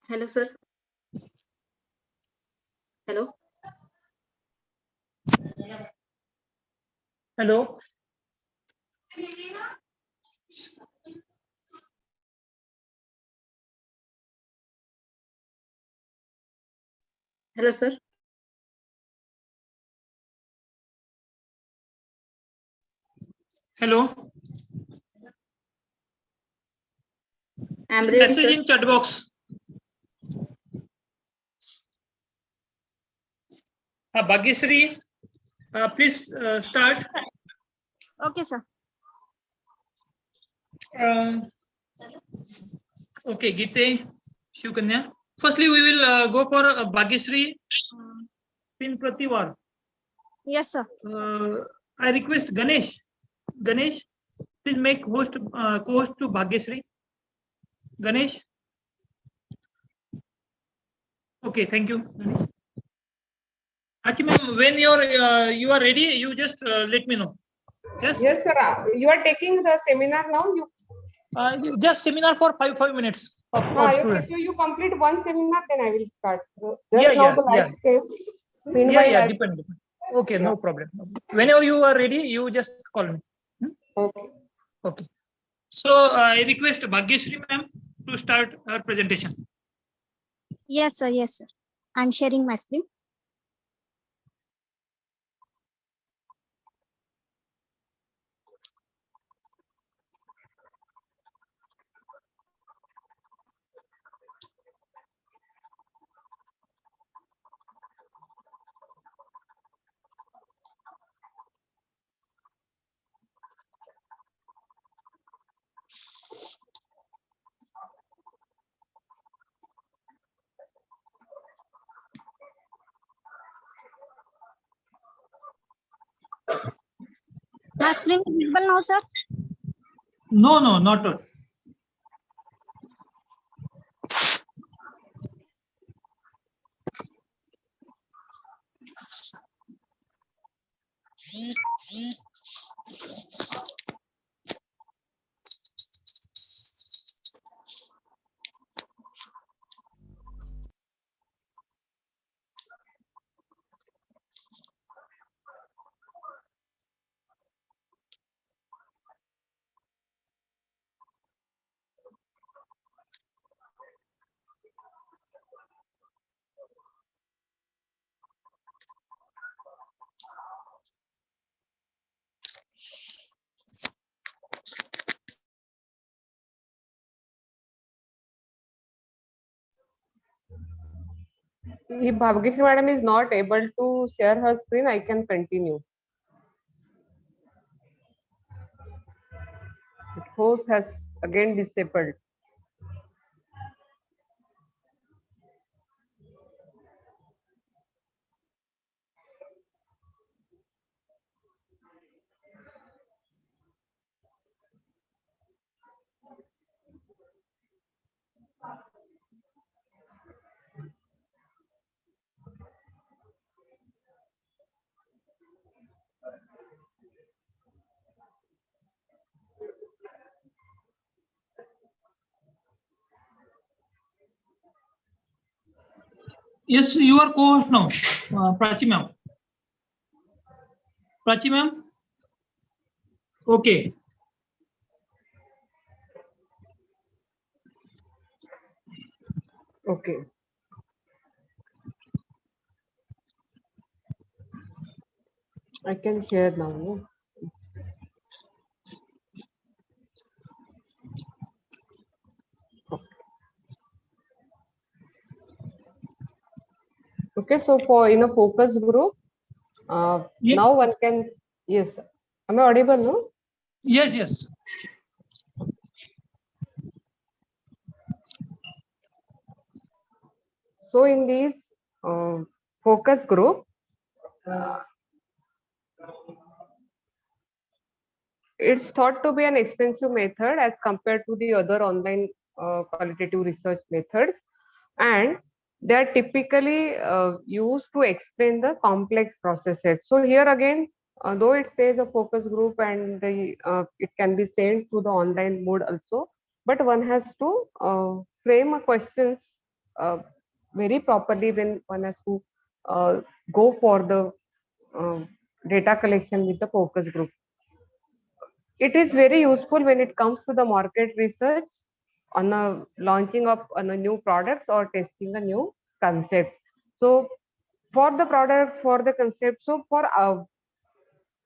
Hello, sir. Hello. Hello. Hello, sir. Hello. I'm ready, Message sir. in chat box. Bhagyashree, please start. Okay, sir. Okay, Gite, Shivkanya. Firstly, we will go for Bhagyashree Pin Prativar. Yes, sir. I request Ganesh. Ganesh, please make host co-host to Bhagyashree. Ganesh. Okay, thank you. Achi ma'am, when you are ready, you just let me know. Yes. Yes, sir. You are taking the seminar now. Just seminar for 5 minutes of Okay, student. so you complete one seminar, then I will start. Yeah, Just now yeah, the lights came. Yeah, Meanwhile, yeah, I- depend. Okay, no problem. Whenever you are ready, you just call me. Okay. Okay. So I request Bhagyashree ma'am to start her presentation. Yes, sir. Yes, sir. I'm sharing my screen. My screen is visible now, sir. No, no, not all. If Bhavgeshri madam is not able to share her screen, I can continue. Host has again disabled. Yes, you are co-host now, Prachi ma'am. Prachi ma'am. Okay. Okay. I can share now. No? Okay, so for in a focus group, Yeah. now one can, yes, am I audible? No? Yes, yes. So in these focus group, it's thought to be an expensive method as compared to the other online qualitative research methods, and they are typically used to explain the complex processes. So here again, though it says a focus group and it can be sent to the online mode also, but one has to frame a questions uh, very properly when one has to go for the uh, data collection with the focus group. It is very useful when it comes to the market research on a launching up on a new products or testing a new concept. So for the products, for the concept, so for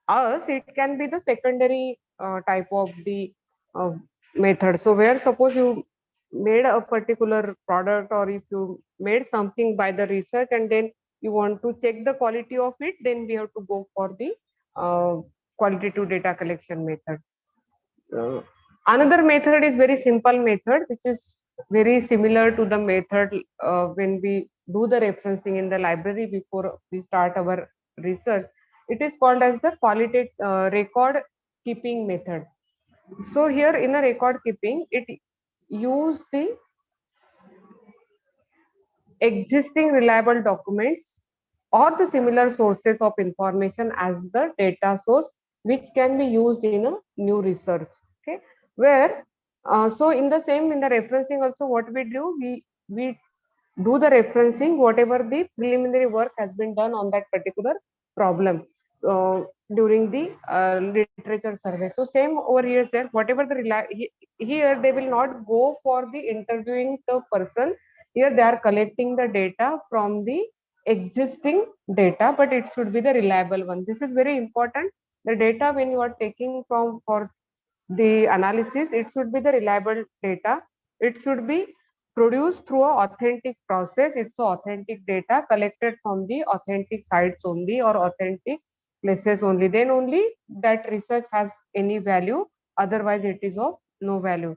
us, it can be the secondary type of the uh, method. So where suppose you made a particular product, or if you made something by the research and then you want to check the quality of it, then we have to go for the qualitative data collection method. Another method is very simple method, which is very similar to the method when we do the referencing in the library before we start our research. It is called as the qualitative record keeping method. So here in a record keeping, it use the existing reliable documents or the similar sources of information as the data source, which can be used in a new research. Okay, where so in the same, in the referencing also, what we do, we do the referencing whatever the preliminary work has been done on that particular problem during the literature survey. So same over here, there whatever the here they will not go for the interviewing the person. Here they are collecting the data from the existing data, but it should be the reliable one. This is very important. The data when you are taking from for the analysis, it should be the reliable data. It should be produced through a authentic process. It's authentic data collected from the authentic sites only, or authentic places only. Then only that research has any value. Otherwise, it is of no value.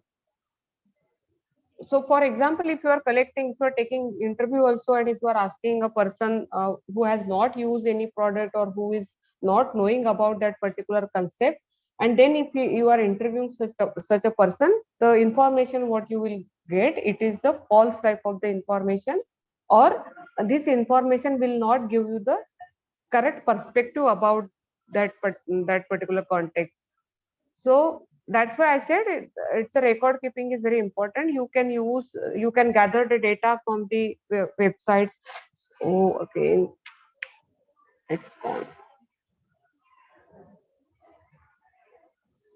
So for example, if you are collecting, if you are taking interview also, and if you are asking a person who has not used any product or who is not knowing about that particular concept, and then if you are interviewing such a person, the information what you will get, it is the false type of the information, or this information will not give you the correct perspective about that particular context. So that's why I said it's a record keeping is very important. You can use, you can gather the data from the websites. Oh, okay. It's gone.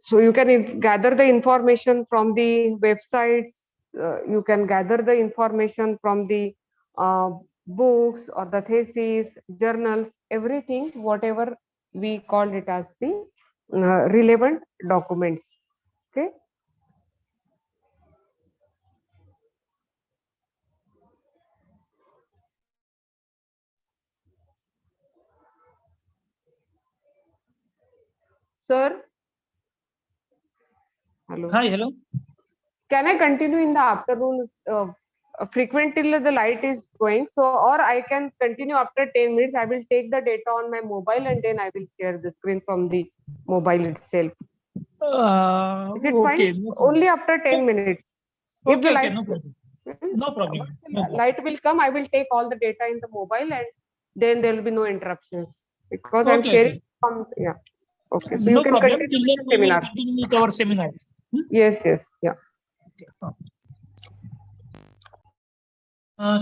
So you can gather the information from the websites. You can gather the information from the books or the theses, journals, everything, whatever we call it as the relevant documents. Okay. Sir. Hello. Hi, hello. Can I continue in the afternoon? Frequently the light is going, so or I can continue after 10 minutes. I will take the data on my mobile and then I will share the screen from the mobile itself. Is it Okay. fine? No problem. Only after 10 minutes. If the Okay, lights, no problem. No problem. No problem. light will come, I will take all the data in the mobile, and then there will be no interruptions, because I'm Okay, sharing okay. from, yeah. Okay, so you No can problem. continue Till with then, the we will seminar. continue with our seminars. Yes, yeah.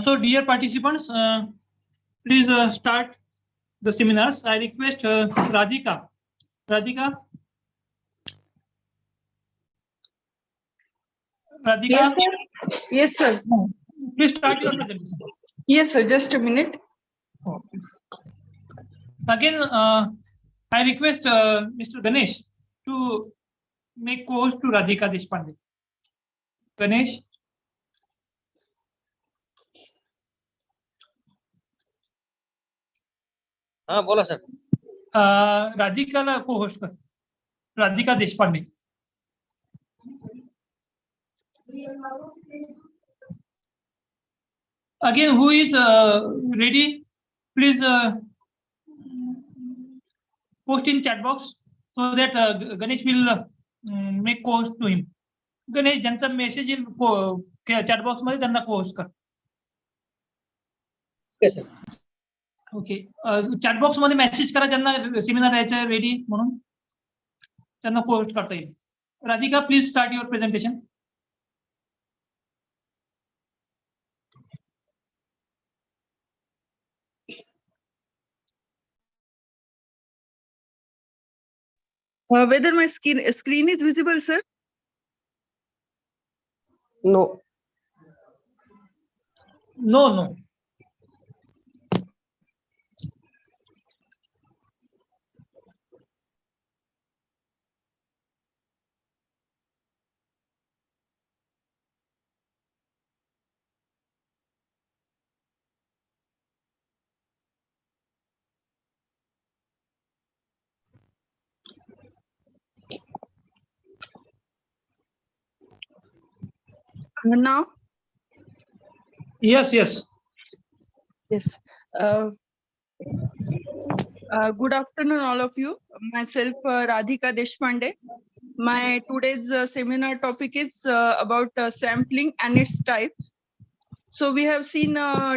So, dear participants, please start the seminars. I request Radhika. Radhika. Radhika. Yes, sir. Yes, sir. Please start your presentation. Yes, sir. Just a minute. Okay. Again, I request Mr. Ganesh to make co-host to Radhika Deshpande. Ganesh. हा बोला sir. राधिकाला को host कर. Radhika Deshpande. Again, who is ready? Please post in chat box so that Ganesh will make co-host to him. Ganesh ज्यांचा message येईल chat box मध्ये त्यांना post कर. Okay, chat box मध्ये मेसेज करा ज्यांना सेमिनार द्यायचा रेडी म्हणून, त्यांना पोस्ट करता येईल. Radhika, please start your presentation. Whether my screen is visible, sir? No. No. Now? Yes. Yes. Good afternoon, all of you. Myself, Radhika Deshpande. My today's seminar topic is about sampling and its types. So we have seen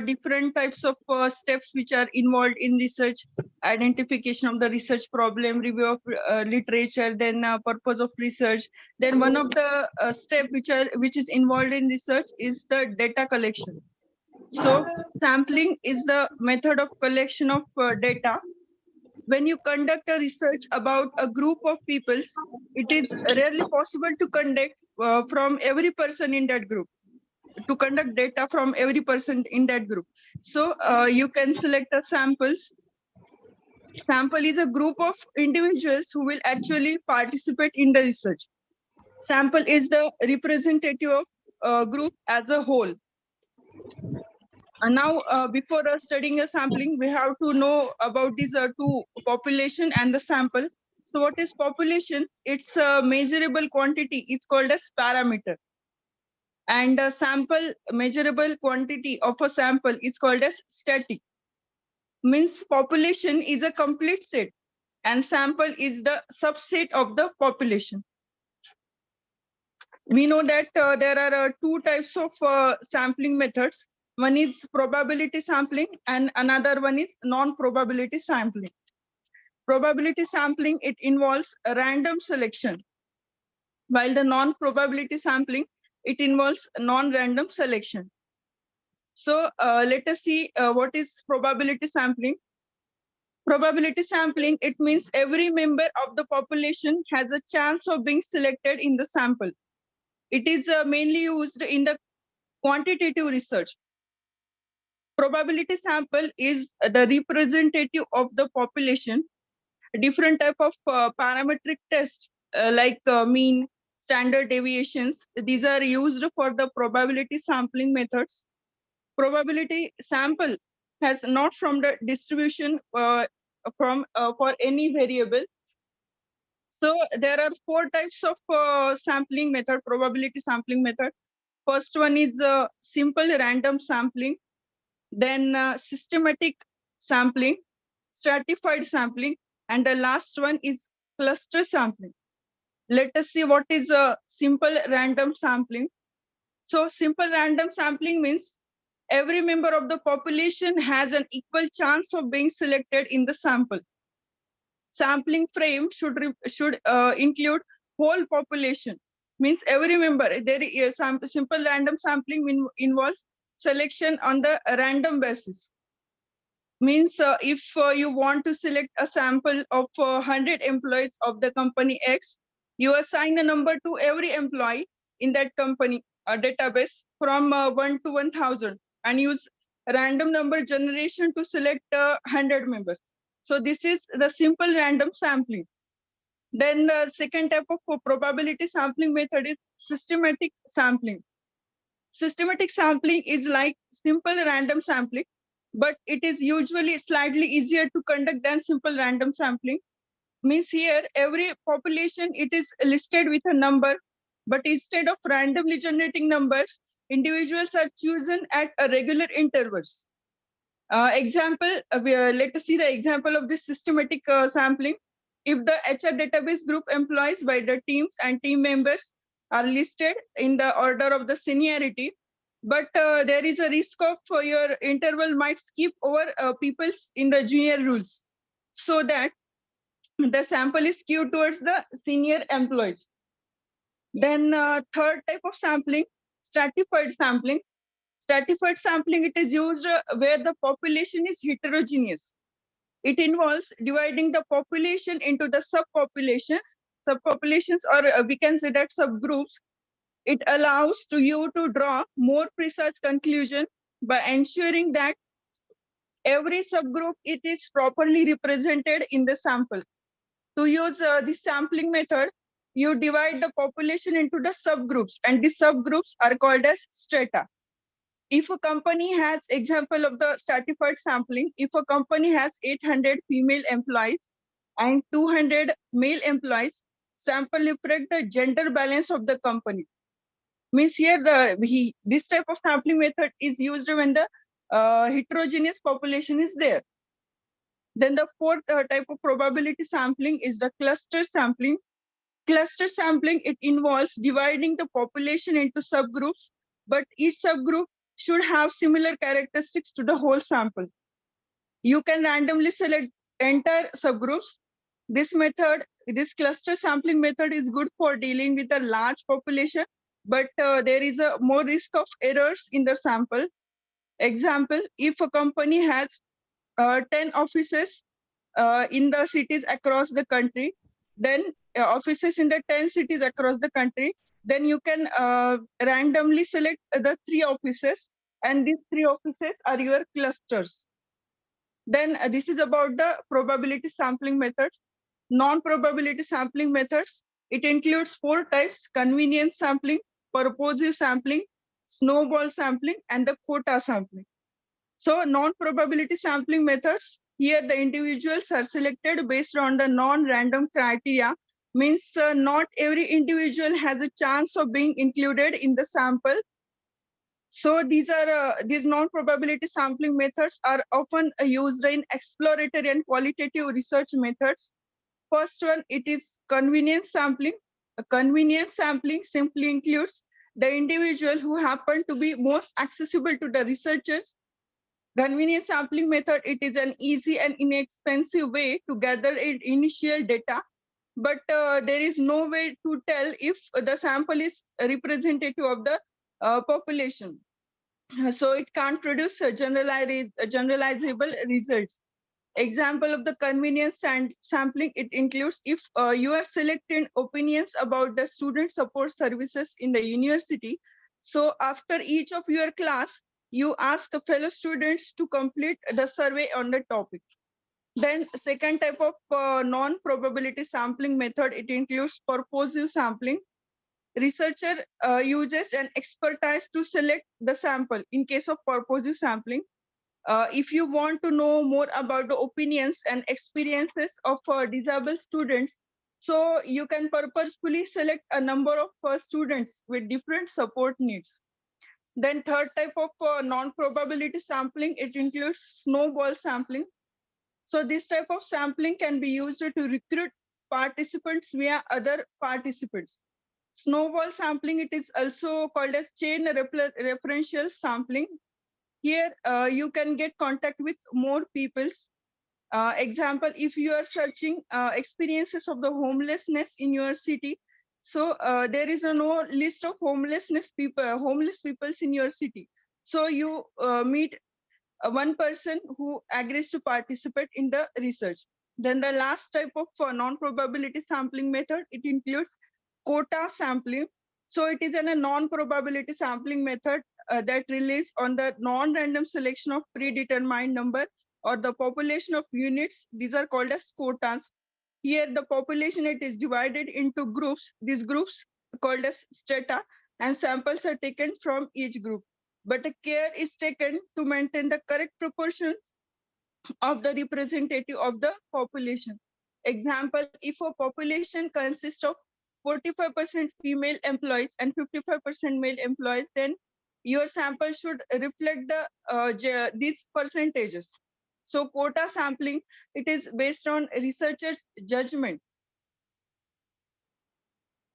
different types of steps which are involved in research: identification of the research problem, review of literature, then purpose of research. Then one of the step which is involved in research is the data collection. So sampling is the method of collection of data. When you conduct a research about a group of people, it is rarely possible to conduct from every person in that group, to conduct data from every person in that group. So you can select a samples. Sample is a group of individuals who will actually participate in the research. Sample is the representative of group as a whole. And now, before studying a sampling, we have to know about these two, population and the sample. So what is population? It's a measurable quantity. It's called as parameter. And a sample, measurable quantity of a sample is called as static. Means population is a complete set and sample is the subset of the population. We know that there are two types of sampling methods. One is probability sampling and another one is non-probability sampling. Probability sampling, it involves a random selection, while the non-probability sampling, it involves non-random selection. So let us see what is probability sampling. Probability sampling, it means every member of the population has a chance of being selected in the sample. It is mainly used in the quantitative research. Probability sample is the representative of the population. Different type of parametric tests like mean, standard deviations, these are used for the probability sampling methods. Probability sample has not from the distribution for any variable. So there are four types of sampling method, probability sampling method. First one is simple random sampling, then systematic sampling, stratified sampling, and the last one is cluster sampling. Let us see what is a simple random sampling. So simple random sampling means every member of the population has an equal chance of being selected in the sample. Sampling frame should include whole population. Means every member, there is simple random sampling involves selection on the random basis. Means if you want to select a sample of 100 employees of the company X, you assign a number to every employee in that company database from 1 to 1000 and use random number generation to select 100 members. So this is the simple random sampling. Then the second type of probability sampling method is systematic sampling. Systematic sampling is like simple random sampling, but it is usually slightly easier to conduct than simple random sampling. Means here every population it is listed with a number, but instead of randomly generating numbers, individuals are chosen at a regular intervals. Let us see the example of this systematic sampling. If the HR database group employees by the teams and team members are listed in the order of the seniority, but there is a risk of your interval might skip over people in the junior rules, so that the sample is skewed towards the senior employees. Then third type of sampling, stratified sampling. Stratified sampling, it is used where the population is heterogeneous. It involves dividing the population into the subpopulations, or we can say that subgroups. It allows to you to draw more precise conclusion by ensuring that every subgroup it is properly represented in the sample. To use this sampling method, you divide the population into the subgroups, and these subgroups are called as strata. If a company has, example of the stratified sampling, if a company has 800 female employees and 200 male employees, sample reflect the gender balance of the company. Means here this type of sampling method is used when the heterogeneous population is there. Then the fourth type of probability sampling is the cluster sampling. Cluster sampling, it involves dividing the population into subgroups, but each subgroup should have similar characteristics to the whole sample. You can randomly select entire subgroups. This cluster sampling method is good for dealing with a large population, but there is a more risk of errors in the sample. Example, if a company has 10 offices in the cities across the country, then offices in the 10 cities across the country, then you can randomly select the 3 offices, and these 3 offices are your clusters. Then this is about the probability sampling methods. Non-probability sampling methods, it includes 4 types: convenience sampling, purposive sampling, snowball sampling, and the quota sampling. So non-probability sampling methods, here the individuals are selected based on the non-random criteria. Means not every individual has a chance of being included in the sample. So these non-probability sampling methods are often used in exploratory and qualitative research methods. First one, it is convenience sampling. A convenience sampling simply includes the individual who happen to be most accessible to the researchers. Convenience sampling method, it is an easy and inexpensive way to gather initial data, but there is no way to tell if the sample is representative of the population. So it can't produce generalizable results. Example of the convenience sampling, it includes if you are selecting opinions about the student support services in the university. So after each of your class, you ask fellow students to complete the survey on the topic. Then second type of non-probability sampling method, it includes purposive sampling. Researcher uses an expertise to select the sample. In case of purposive sampling, if you want to know more about the opinions and experiences of disabled students, so you can purposefully select a number of students with different support needs. Then third type of non-probability sampling, it includes snowball sampling. So this type of sampling can be used to recruit participants via other participants. Snowball sampling, it is also called as chain referential sampling. Here you can get contact with more peoples. Example, if you are searching experiences of the homelessness in your city, so there is no list of homeless peoples in your city. So you meet one person who agrees to participate in the research. Then the last type of non-probability sampling method, it includes quota sampling. So it is a non-probability sampling method that relies on the non-random selection of predetermined number or the population of units. These are called as quotas. Here the population, it is divided into groups. These groups are called as strata, and samples are taken from each group. but care is taken to maintain the correct proportions of the representative of the population. Example, if a population consists of 45% female employees and 55% male employees, then your sample should reflect these percentages. So quota sampling, it is based on researchers' judgment.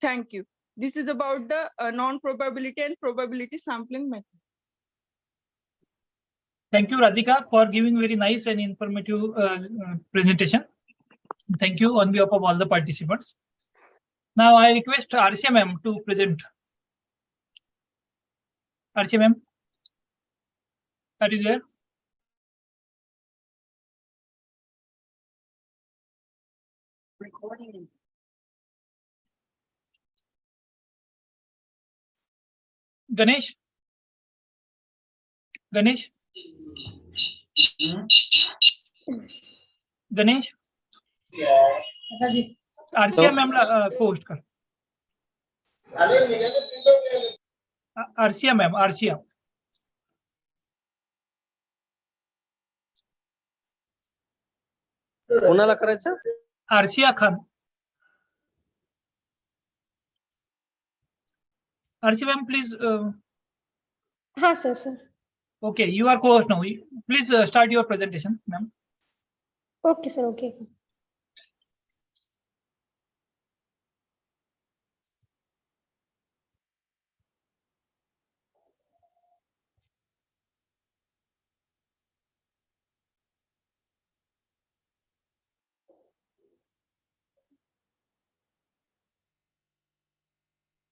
Thank you. This is about the non-probability and probability sampling method. Thank you, Radhika, for giving very nice and informative presentation. Thank you on behalf of all the participants. Now I request Arshia ma'am to present. Arshia ma'am, are you there? Recording. Ganesh? Ganesh? Ganesh? Arshia ma'am post कर. Arshia ma'am, Arshia. कोणाला करायचं? Arshia Khan. Arshia ma'am, please. हाँ sir. Okay, you are co-host now. Please start your presentation, ma'am. Okay sir, okay.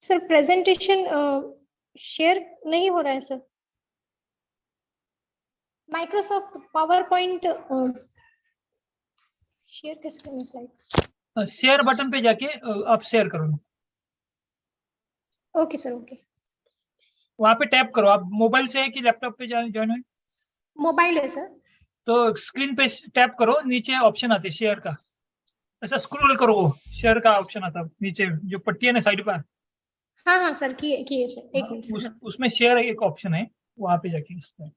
Sir presentation share नहीं हो रहा है sir. Microsoft power point share कैसे करना स्लाइड? शेयर बटन पे जाके आप शेयर करो. Okay sir, okay. वहां पे टैप करो. आप मोबाइल से है कि लैपटॉप पे ज्वाइन है? मोबाइल है सर. तो स्क्रीन पे टैप करो, नीचे ऑप्शन आते हैं शेयर का. ऐसा स्क्रॉल करो, शेयर का ऑप्शन आता है नीचे, जो पट्टी है ना साइड पर. हाँ सर, किए सर. एक मिनट. उसमें शेयर एक ऑप्शन है, वहां पे जाके इसमें.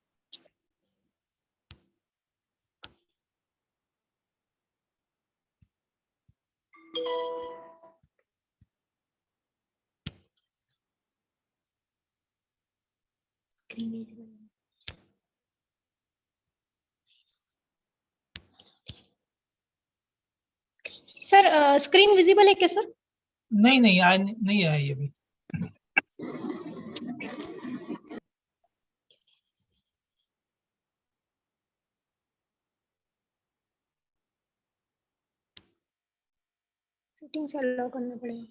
सर स्क्रीन विजिबल है क्या सर? नहीं नहीं आया ये अभी. सेटिंग से अलाउ करना पड़ेगा.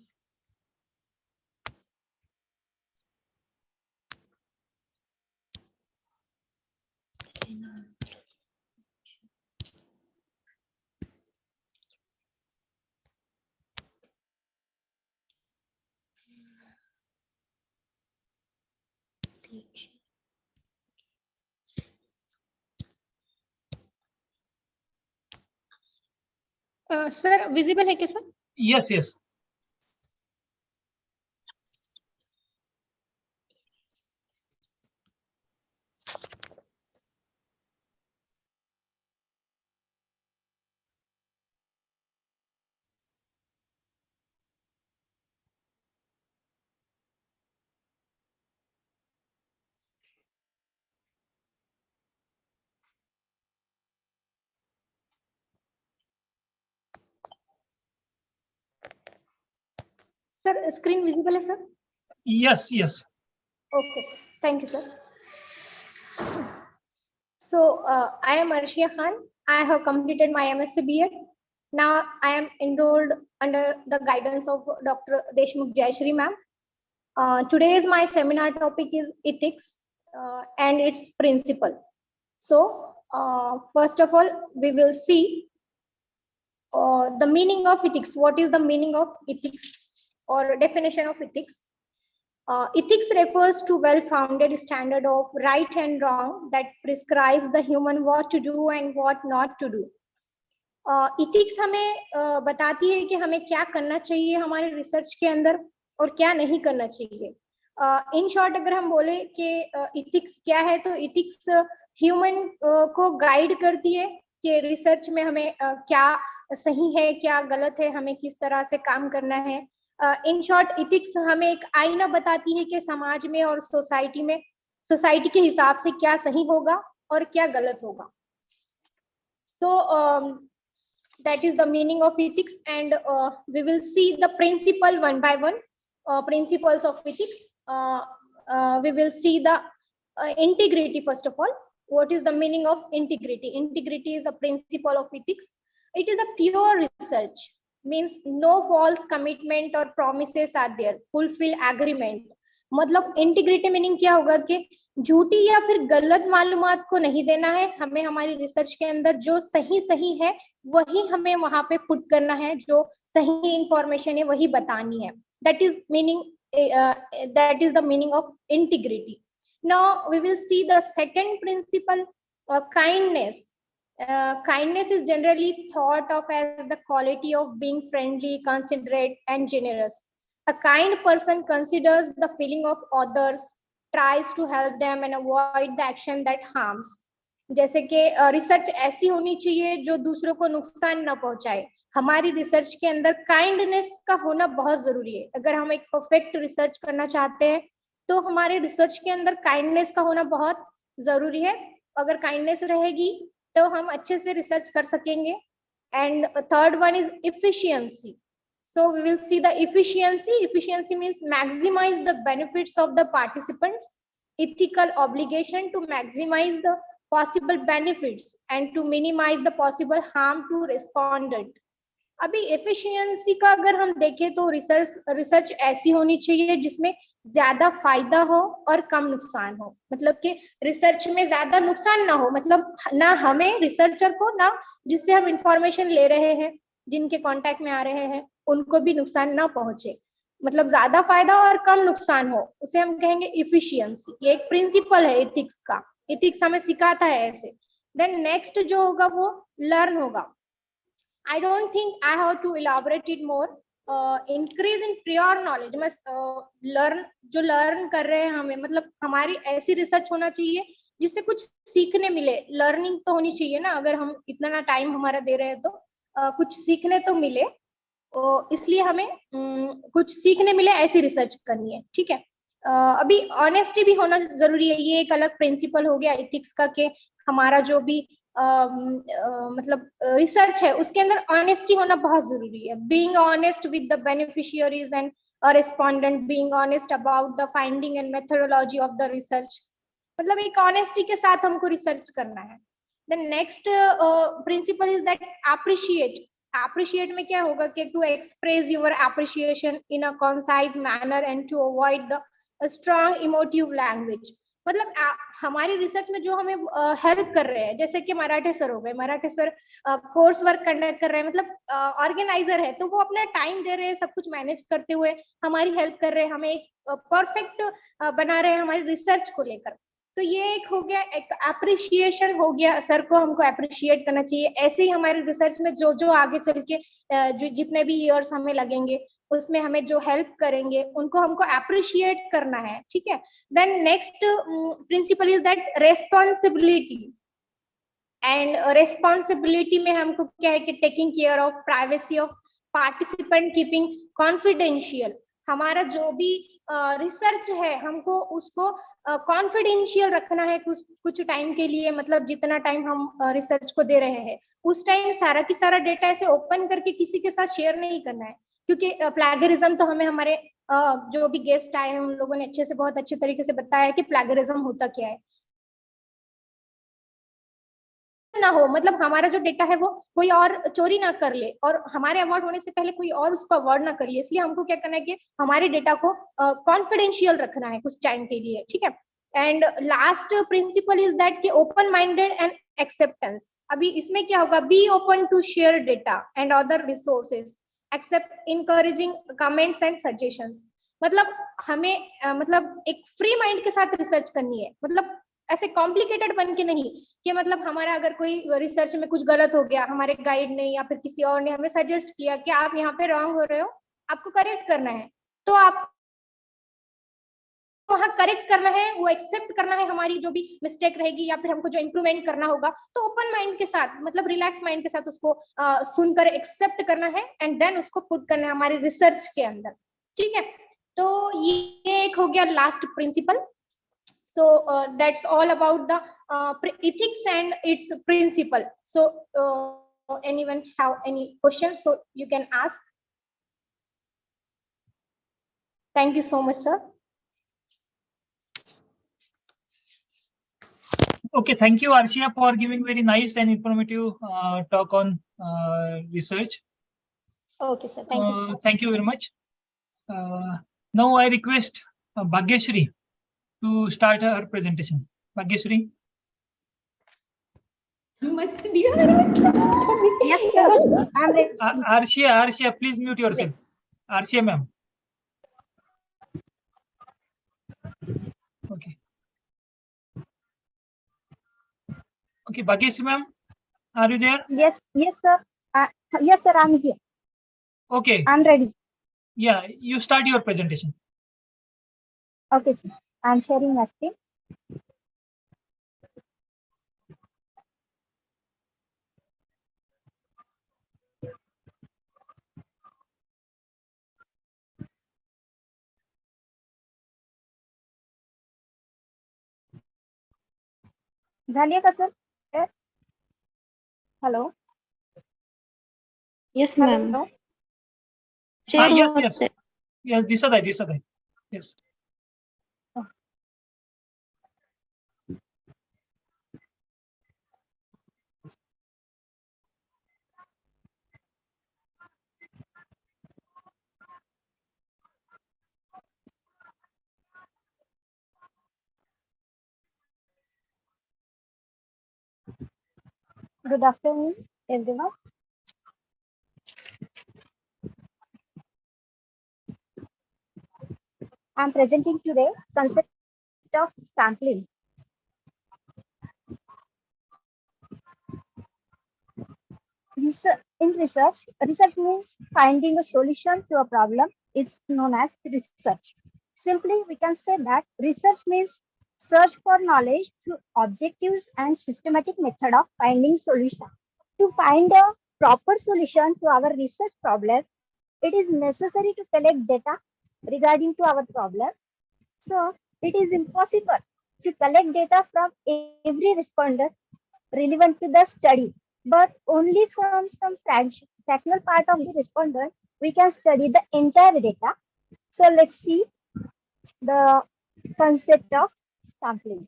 सर विजिबल है क्या sir? Yes yes. Sir screen visible है sir? Yes, yes. Okay, sir. Thank you, sir. So, I am Arshia Khan. I have completed my MSc B.Ed. Now, I am enrolled under the guidance of Dr. Deshmukh Jayashree ma'am. Today's my seminar topic is ethics and its principle. So, first of all, we will see the meaning of ethics. What is the meaning of ethics or definition of ethics? Ethics refers to well-founded standard of right and wrong that prescribes the human what to do and what not to do. Ethics हमें बताती है कि हमें क्या करना चाहिए हमारे research के अंदर और क्या नहीं करना चाहिए. इन शॉर्ट अगर हम बोले कि इथिक्स क्या है, तो इथिक्स ह्यूमन को गाइड करती है कि रिसर्च में हमें क्या सही है, क्या गलत है, हमें किस तरह से काम करना है। इन शॉर्ट इथिक्स हमें एक आईना बताती है कि समाज में और सोसाइटी के हिसाब से क्या सही होगा और क्या गलत होगा। So that is the meaning of ethics, and we will see the principle one by one. Principles of ethics. We will see the integrity first of all. What is the meaning of integrity? Integrity is a principle of ethics. It is a pure research, means no false commitment or promises are there. Fulfill agreement. मतलब integrity meaning क्या होगा कि झूठी या फिर गलत मालूमात को नहीं देना है, हमें हमारी रिसर्च के अंदर जो सही है वही हमें वहां पे पुट करना है, जो सही इंफॉर्मेशन है वही बतानी है। That is the meaning of integrity. Now we will see the second principle, kindness. Kindness is generally thought of as the quality of being friendly, considerate and generous. A kind person considers the feeling of others, tries to help them and avoid the action that harms. जैसे कि research ऐसी होनी चाहिए जो दूसरों को नुकसान ना पहुंचाए। हमारी रिसर्च के अंदर काइंडनेस का होना बहुत जरूरी है। अगर हम एक परफेक्ट रिसर्च करना चाहते हैं तो हमारे रिसर्च के अंदर काइंडनेस का होना बहुत जरूरी है। अगर काइंडनेस रहेगी तो हम अच्छे से रिसर्च कर सकेंगे। And third one is efficiency. So we will see the efficiency. Efficiency means maximize the benefits of the participants, ethical obligation to maximize the possible benefits and to minimize the possible harm to respondent. अभी efficiency का अगर हम देखें तो research ऐसी होनी चाहिए जिसमें ज्यादा फायदा हो और कम नुकसान हो। मतलब कि रिसर्च में ज्यादा नुकसान ना हो, मतलब ना हमें रिसर्चर को, ना जिससे हम इंफॉर्मेशन ले रहे हैं, जिनके कांटेक्ट में आ रहे हैं, उनको भी नुकसान ना पहुंचे। मतलब ज्यादा फायदा और कम नुकसान हो, उसे हम कहेंगे इफिशियंसी। ये एक प्रिंसिपल है एथिक्स का। एथिक्स हमें सिखाता है ऐसे। देन नेक्स्ट जो होगा वो लर्न होगा। I don't think I have to elaborate it more. Increase in prior knowledge, मस्त जो लर्न कर रहे हैं हमें, मतलब हमारी ऐसी रिसर्च होना चाहिए जिससे कुछ सीखने मिले। लर्निंग तो होनी चाहिए ना, अगर हम इतना ना टाइम हमारा दे रहे हैं तो कुछ सीखने तो मिले। इसलिए हमें कुछ सीखने मिले ऐसी रिसर्च करनी है, ठीक है। अभी ऑनेस्टी भी होना जरूरी है। ये एक अलग प्रिंसिपल हो गया एथिक्स का कि हमारा जो भी मतलब रिसर्च है उसके अंदर ऑनेस्टी होना बहुत जरूरी है। Being honest with the beneficiaries and respondent, being honest about the finding and methodology of the research, मतलब एक ऑनेस्टी के साथ हमको रिसर्च करना है। Then next principle is that appreciate. Appreciate में क्या होगा कि to express your appreciation in a concise manner and to avoid the strong emotive language. मतलब हमारी रिसर्च में जो हमें हेल्प कर रहे हैं, जैसे कि मराठे सर हो गए, मराठे सर कोर्स वर्क कंडक्ट कर रहे हैं, मतलब ऑर्गेनाइजर है, तो वो अपना टाइम दे रहे हैं, सब कुछ मैनेज करते हुए हमारी हेल्प कर रहे हैं, हमें एक परफेक्ट बना रहे हैं हमारी रिसर्च को लेकर। तो ये एक हो गया, एक अप्रिशिएशन हो गया, सर को हमको अप्रिशिएट करना चाहिए। ऐसे ही हमारी रिसर्च में जो आगे चल के जो जितने भी ईयर्स हमें लगेंगे उसमें हमें जो हेल्प करेंगे उनको हमको अप्रिशिएट करना है, ठीक है। Then next principle is that responsibility. And responsibility में हमको क्या है कि taking care of privacy of participant, keeping confidential. हमारा जो भी रिसर्च है हमको उसको कॉन्फिडेंशियल रखना है कुछ टाइम के लिए। मतलब जितना टाइम हम रिसर्च को दे रहे हैं उस टाइम सारा की सारा डेटा ऐसे ओपन करके किसी के साथ शेयर नहीं करना है, क्योंकि प्लैगरिज्म तो हमें हमारे जो भी गेस्ट आए हैं उन लोगों ने अच्छे से, बहुत अच्छे तरीके से बताया कि प्लैगरिज्म होता क्या है ना हो। मतलब हमारा जो डेटा है वो कोई और चोरी ना कर ले और हमारे अवार्ड होने से पहले कोई और उसको अवार्ड ना कर ले। इसलिए हमको क्या करना है कि हमारे डेटा को कॉन्फिडेंशियल रखना है कुछ टाइम के लिए, ठीक है। And last principle is that कि ओपन माइंडेड एंड एक्सेप्टेंस। अभी इसमें क्या होगा, be open to share data and other resources, accept encouraging comments and suggestions. मतलब हमें मतलब एक फ्री माइंड के साथ रिसर्च करनी है। मतलब ऐसे कॉम्प्लिकेटेड बन के नहीं कि मतलब हमारा अगर कोई रिसर्च में कुछ गलत हो गया, हमारे गाइड ने या फिर किसी और ने हमें सजेस्ट किया कि आप यहाँ पे रॉन्ग हो रहे हो, आपको करेक्ट करना है, तो आप वहाँ करेक्ट करना है, वो एक्सेप्ट करना है हमारी जो भी मिस्टेक रहेगी या फिर हमको जो इम्प्रूवमेंट करना होगा, तो ओपन माइंड के साथ, मतलब रिलैक्स माइंड के साथ उसको सुनकर एक्सेप्ट करना है एंड देन उसको पुट करना है हमारे रिसर्च के अंदर। ठीक है, तो ये एक हो गया last principle. So that's all about the ethics and its principle. So anyone have any questions, so you can ask. Thank you so much, sir. Okay, thank you, Arshia, for giving very nice and informative talk on research. Okay, sir. Thank you. Sir. Thank you very much. Now I request Bhagyashri to start her presentation. Bhagyashri. Yes, sir. I'm ready. Arshia, please mute yourself. Arshia, ma'am. Okay. Okay, Bhagyashri, ma'am, are you there? Yes, sir. Yes, sir, I'm here. Okay. I'm ready. Yeah, you start your presentation. Okay, sir. I'm sharing my screen. झाली का sir? Hello. Yes, ma'am. Hello. Yes. Yes, दिसत आहे. Yes. Good afternoon, everyone. I'm presenting today concept of sampling. In research means finding a solution to a problem. It's known as research. Simply, we can say that research means search for knowledge through objectives and systematic method of finding solution. To find a proper solution to our research problem, it is necessary to collect data regarding to our problem. So it is impossible to collect data from every respondent relevant to the study, but only from some fractional part of the respondent we can study the entire data. So let's see the concept of sampling.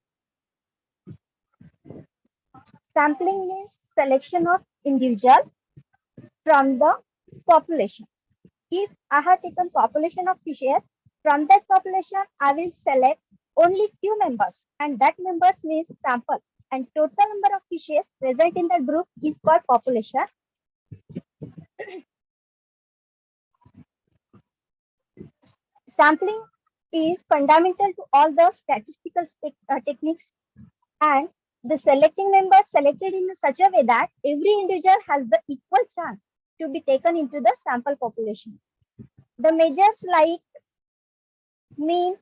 Sampling means selection of individual from the population. If I have taken population of fishes, from that population I will select only few members, and that members means sample, and total number of fishes present in the group is called population. Sampling is fundamental to all the statistical techniques, and the selecting members selected in such a way that every individual has the equal chance to be taken into the sample population. The measures like mean,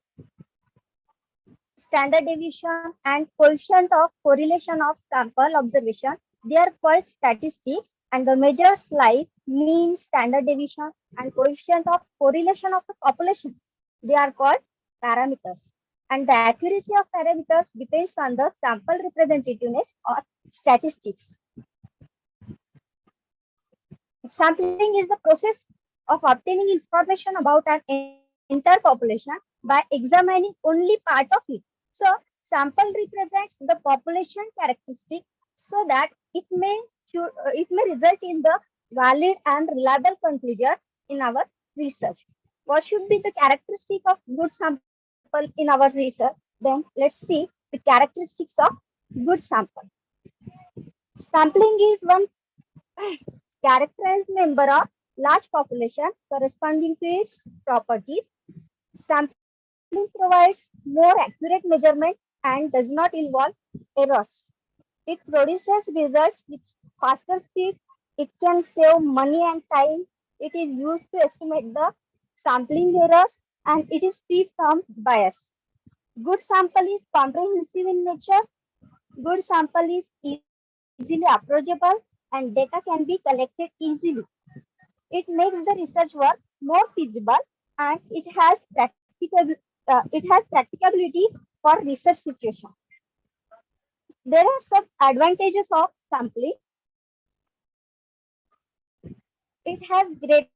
standard deviation, and coefficient of correlation of sample observation, they are called statistics, and the measures like mean, standard deviation, and coefficient of correlation of the population, they are called parameters. And the accuracy of parameters depends on the sample representativeness or statistics. Sampling is the process of obtaining information about an entire population by examining only part of it. So sample represents the population characteristic so that it may result in the valid and reliable conclusion in our research. What should be the characteristic of good sample in our research? Then let's see the characteristics of good sample. Sampling is one characterized member of large population corresponding to its properties. Sampling provides more accurate measurement and does not involve errors. It produces results with faster speed. It can save money and time. It is used to estimate the sampling errors, and it is free from bias. Good sample is comprehensive in nature. Good sample is easily approachable and data can be collected easily. It makes the research work more feasible and it has practicability for research situation. There are some advantages of sampling. It has greater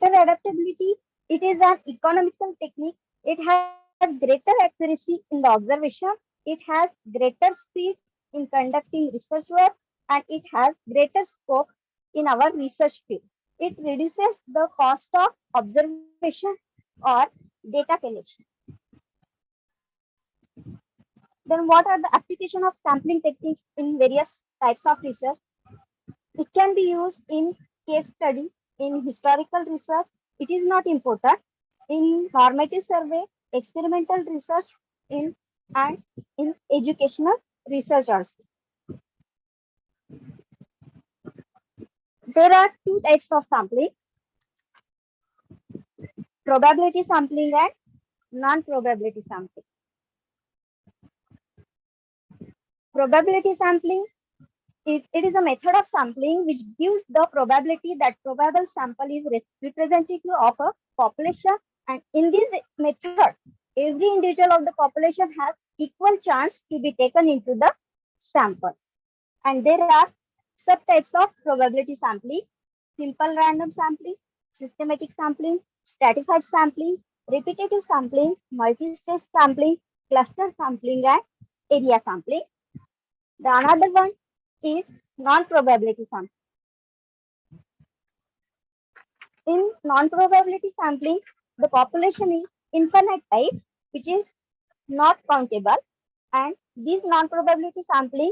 adaptability. It is an economical technique. It has greater accuracy in the observation. It has greater speed in conducting research work, and it has greater scope in our research field. It reduces the cost of observation or data collection. Then what are the application of sampling techniques in various types of research? It can be used in case study, in historical research. It is not important. In normative survey, experimental research, in and in educational research also. There are two types of sampling: probability sampling and non-probability sampling. Probability sampling, it is a method of sampling which gives the probability that probable sample is representative of a population, and in this method, every individual of the population has equal chance to be taken into the sample. And there are subtypes of probability sampling: simple random sampling, systematic sampling, stratified sampling, repetitive sampling, multi-stage sampling, cluster sampling, and area sampling. The another one is non-probability sampling. In non-probability sampling, the population is infinite type, which is not countable, and this non-probability sampling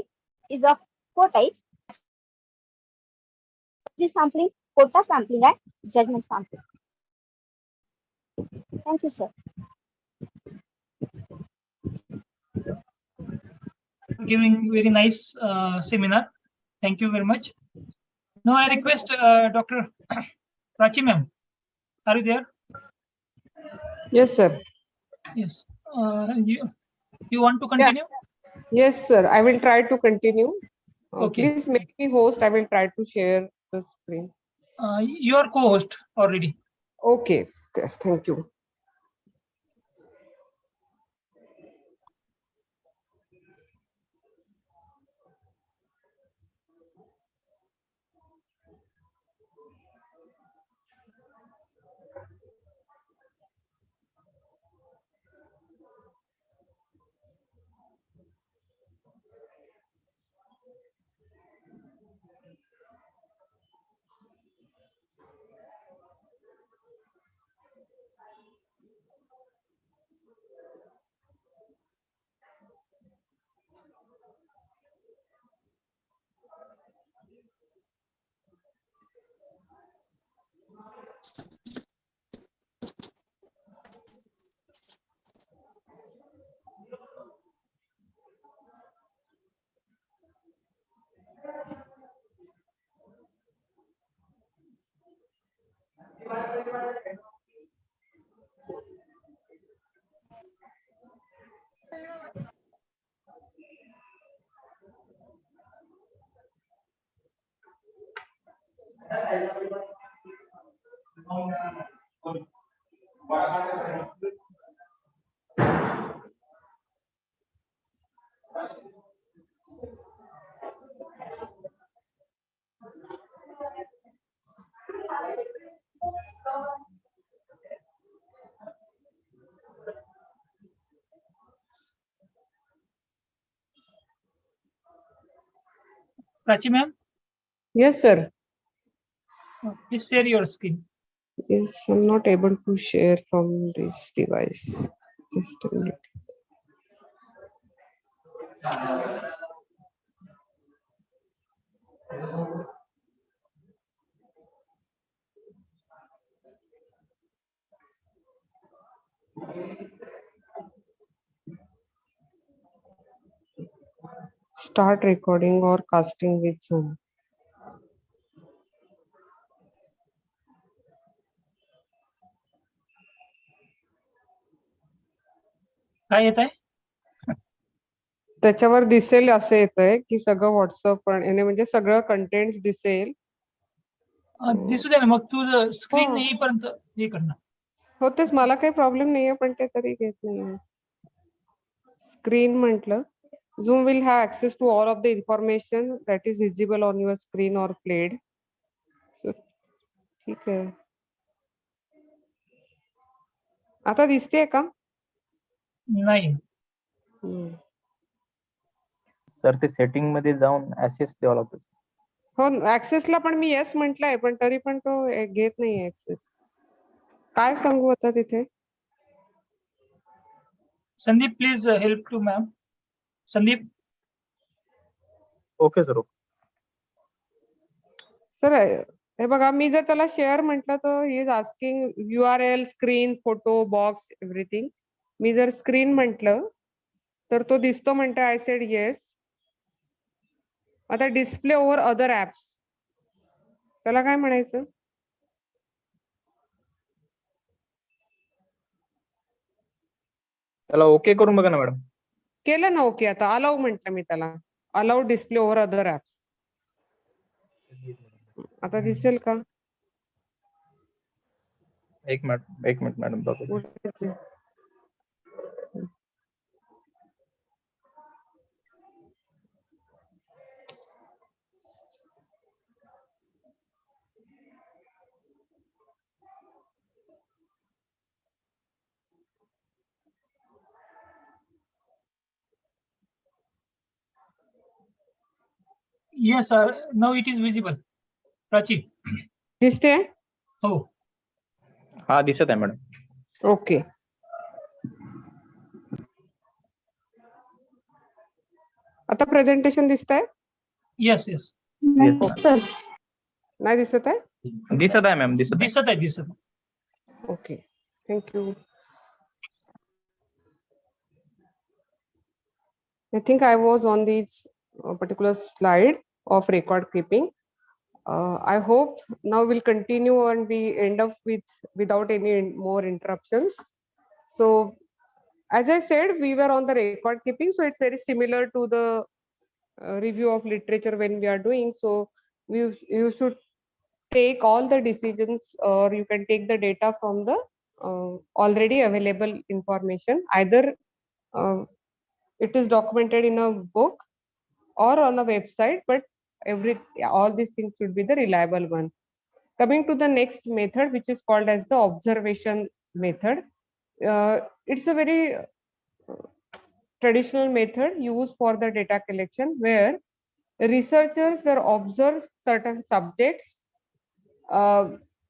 is of four types: sampling, quota sampling, and judgment sampling. Thank you, sir. Giving very nice seminar. Thank you very much. Now I request Dr. Prachi ma'am. Are you there? Yes, sir. Yes. You want to continue? Yes, sir. I will try to continue. Okay. Please make me host. I will try to share the screen. You are co-host already. Okay. Yes, thank you. Prachi ma'am, Yes, sir. please share your screen. Yes, I'm not able to share from this device. Just a minute. Start recording or casting with Zoom. काय येत आहे? त्याच्यावर दिसेल असं येतंय की सगळं WhatsApp पण याने म्हणजे सगळं कंटेंट दिसेल. दिसू दे ना, मग तू स्क्रीन हो. येईपर्यंत हे कर ना. हो तेच, मला काही प्रॉब्लेम नाहीये, पण ते तरी घेत नाहीये. स्क्रीन म्हटलं, Zoom will have access to all of the information that is visible on your screen or played. So, ठीक आहे. आता दिसतेय का? नाही. सर ते सेटिंग मध्ये जाऊन ऍक्सेस द्यावा लागतो. हो, ऍक्सेसला पण मी येस म्हटलंय, पण तरी पण तो घेत नाहीये ऍक्सेस. काय सांगू आता तिथे? Sandeep, please help to ma'am. Sandeep. Okay sir. Sir हे बघा, मी जर त्याला शेअर म्हटलं तर he is asking URL, screen, photo, box, everything. मी जर स्क्रीन म्हटलं तर तो दिसतो, म्हणतो आय सेड येस. आता डिस्प्ले ओव्हर अदर ऍप्स, त्याला काय म्हणायचं? त्याला ओके करून बघा ना मॅडम. केलं ना ओके. आता अलाउ म्हटलं मी त्याला, allow display over other apps. आता दिसेल का? एक मिनिट मॅडम बघू. Yes, sir. Now it is visible. Prachi. दिसते? हो. हा दिसत आहे मॅडम. ओके. आता प्रेझेंटेशन दिसतंय? Yes yes. नाही दिसत आहे? दिसत आहे मॅम, दिसत आहे. दिसत आहे, दिसत आहे. Okay, thank you. I think I was on this particular slide of record keeping. I hope now we'll continue and we end up without any more interruptions. So, as I said, we were on the record keeping, so it's very similar to the review of literature when we are doing. So, you should take all the decisions, or you can take the data from the already available information. Either it is documented in a book or on a website, but all these things should be the reliable one. Coming to the next method, which is called as the observation method. It's a very traditional method used for the data collection, where researchers were observe certain subjects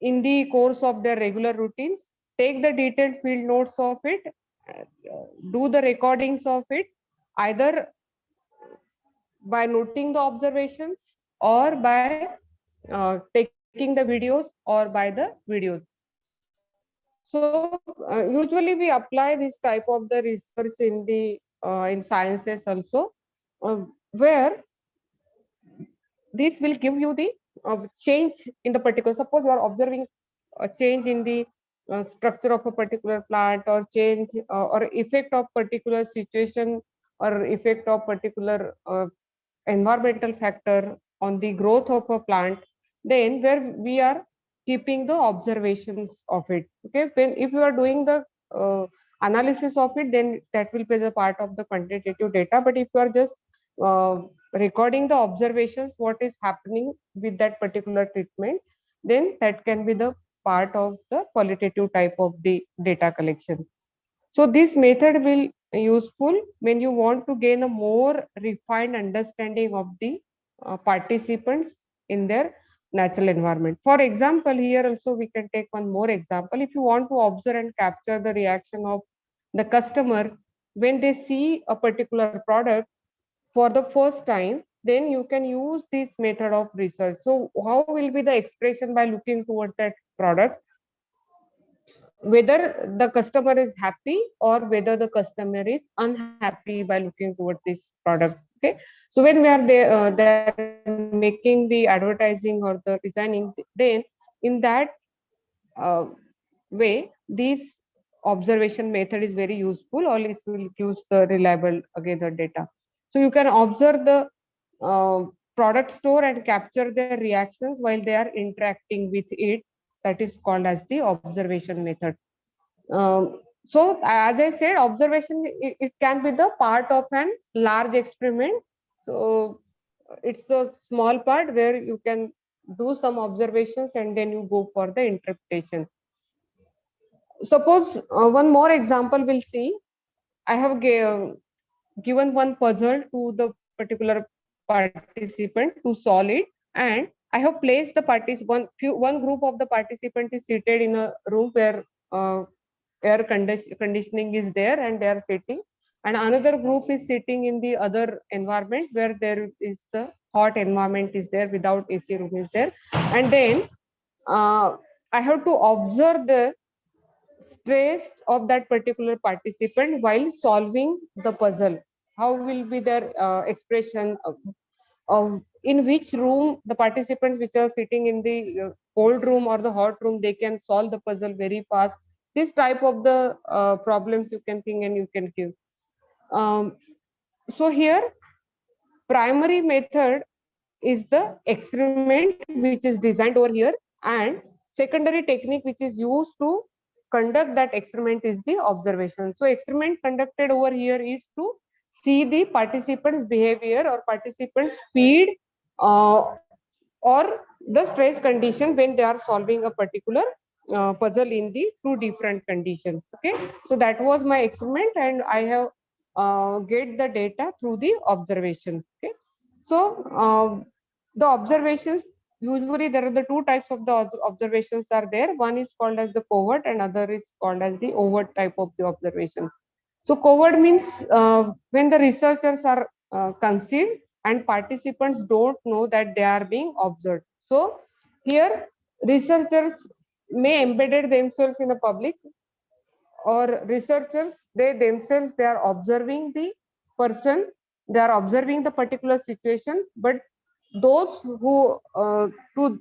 in the course of their regular routines, take the detailed field notes of it, do the recordings of it, either by noting the observations or by taking the videos or by the videos. So usually we apply this type of the research in the in sciences also, where this will give you the change in the particular. Suppose you are observing a change in the structure of a particular plant, or change or effect of particular situation, or effect of particular environmental factor on the growth of a plant, then where we are keeping the observations of it. Okay, when if you are doing the analysis of it, then that will be the part of the quantitative data. But if you are just recording the observations, what is happening with that particular treatment, then that can be the part of the qualitative type of the data collection. So this method will be useful when you want to gain a more refined understanding of the participants in their natural environment. For example, here also we can take one more example. If you want to observe and capture the reaction of the customer when they see a particular product for the first time, then you can use this method of research. So how will be the expression by looking towards that product, whether the customer is happy or whether the customer is unhappy by looking towards this product. Okay, so when we are there, they're making the advertising or the designing, then in that way, these observation method is very useful, or it will use the reliable gather data. So you can observe the product store and capture their reactions while they are interacting with it. That is called as the observation method. So as I said, observation, it can be the part of an large experiment. So it's a small part where you can do some observations and then you go for the interpretation. Suppose one more example we'll see. I have given one puzzle to the particular participant to solve it, and I have placed the one group of the participant is seated in a room where air conditioning is there and they are sitting, and another group is sitting in the other environment where there is the hot environment is there, without AC room is there, and then I have to observe the stress of that particular participant while solving the puzzle. How will be their expression of in which room the participants which are sitting in the cold room or the hot room, they can solve the puzzle very fast. This type of the problems you can think and you can give. So here primary method is the experiment which is designed over here, and secondary technique which is used to conduct that experiment is the observation. So experiment conducted over here is to see the participants' behavior or participants' speed or the stress condition when they are solving a particular puzzle in the two different conditions. Okay, so that was my experiment, and I have get the data through the observation. Okay, so the observations, usually there are the two types of the observations are there. One is called as the covert and other is called as the overt type of the observation. So covert means when the researchers are concealed and participants don't know that they are being observed. So here researchers may embedded themselves in the public, or researchers they themselves they are observing the person, they are observing the particular situation, but those who to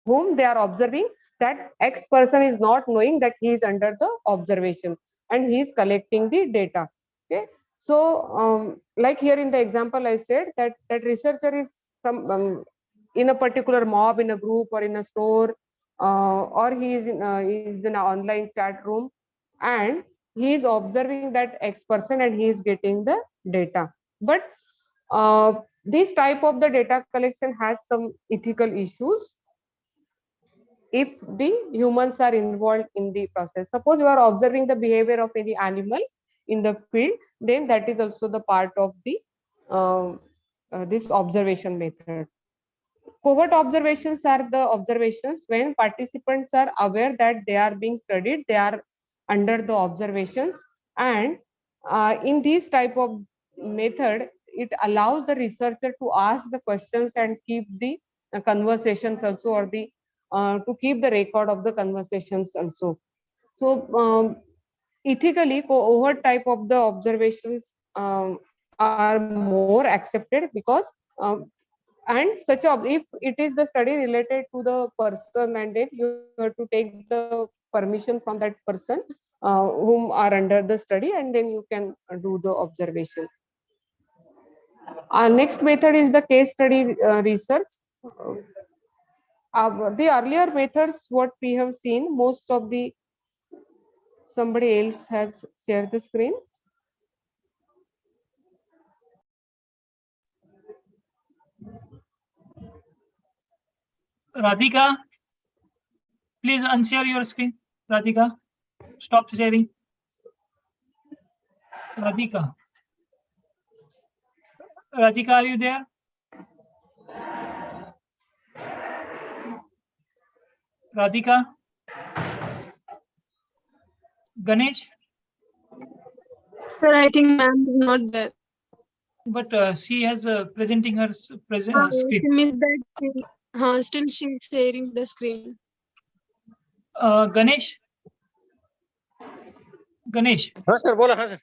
whom they are observing, that X person is not knowing that he is under the observation and he is collecting the data. Okay, so like here in the example I said that researcher is some in a particular mob, in a group or in a store, or he is in an online chat room, and he is observing that X person and he is getting the data. But this type of the data collection has some ethical issues if the humans are involved in the process. Suppose you are observing the behavior of any animal in the field, then that is also the part of the this observation method. Covert observations are the observations when participants are aware that they are being studied, they are under the observations, and in this type of method, it allows the researcher to ask the questions and keep the conversations also, or the to keep the record of the conversations also. So ethically, covert type of the observations are more accepted because and such a, if it is the study related to the person, and then you have to take the permission from that person whom are under the study, and then you can do the observation. Our next method is the case study research. The earlier methods, what we have seen, most of the somebody else has shared the screen. Radhika, please unshare your screen. Radhika, stop sharing. Radhika. Radhika, are you there? Radhika? Ganesh? Sir, I think ma'am is not there. But she has presenting her screen. She missed that screen. Still she's sharing the screen. Ganesh? Ganesh? हाँ sir बोला हाँ sir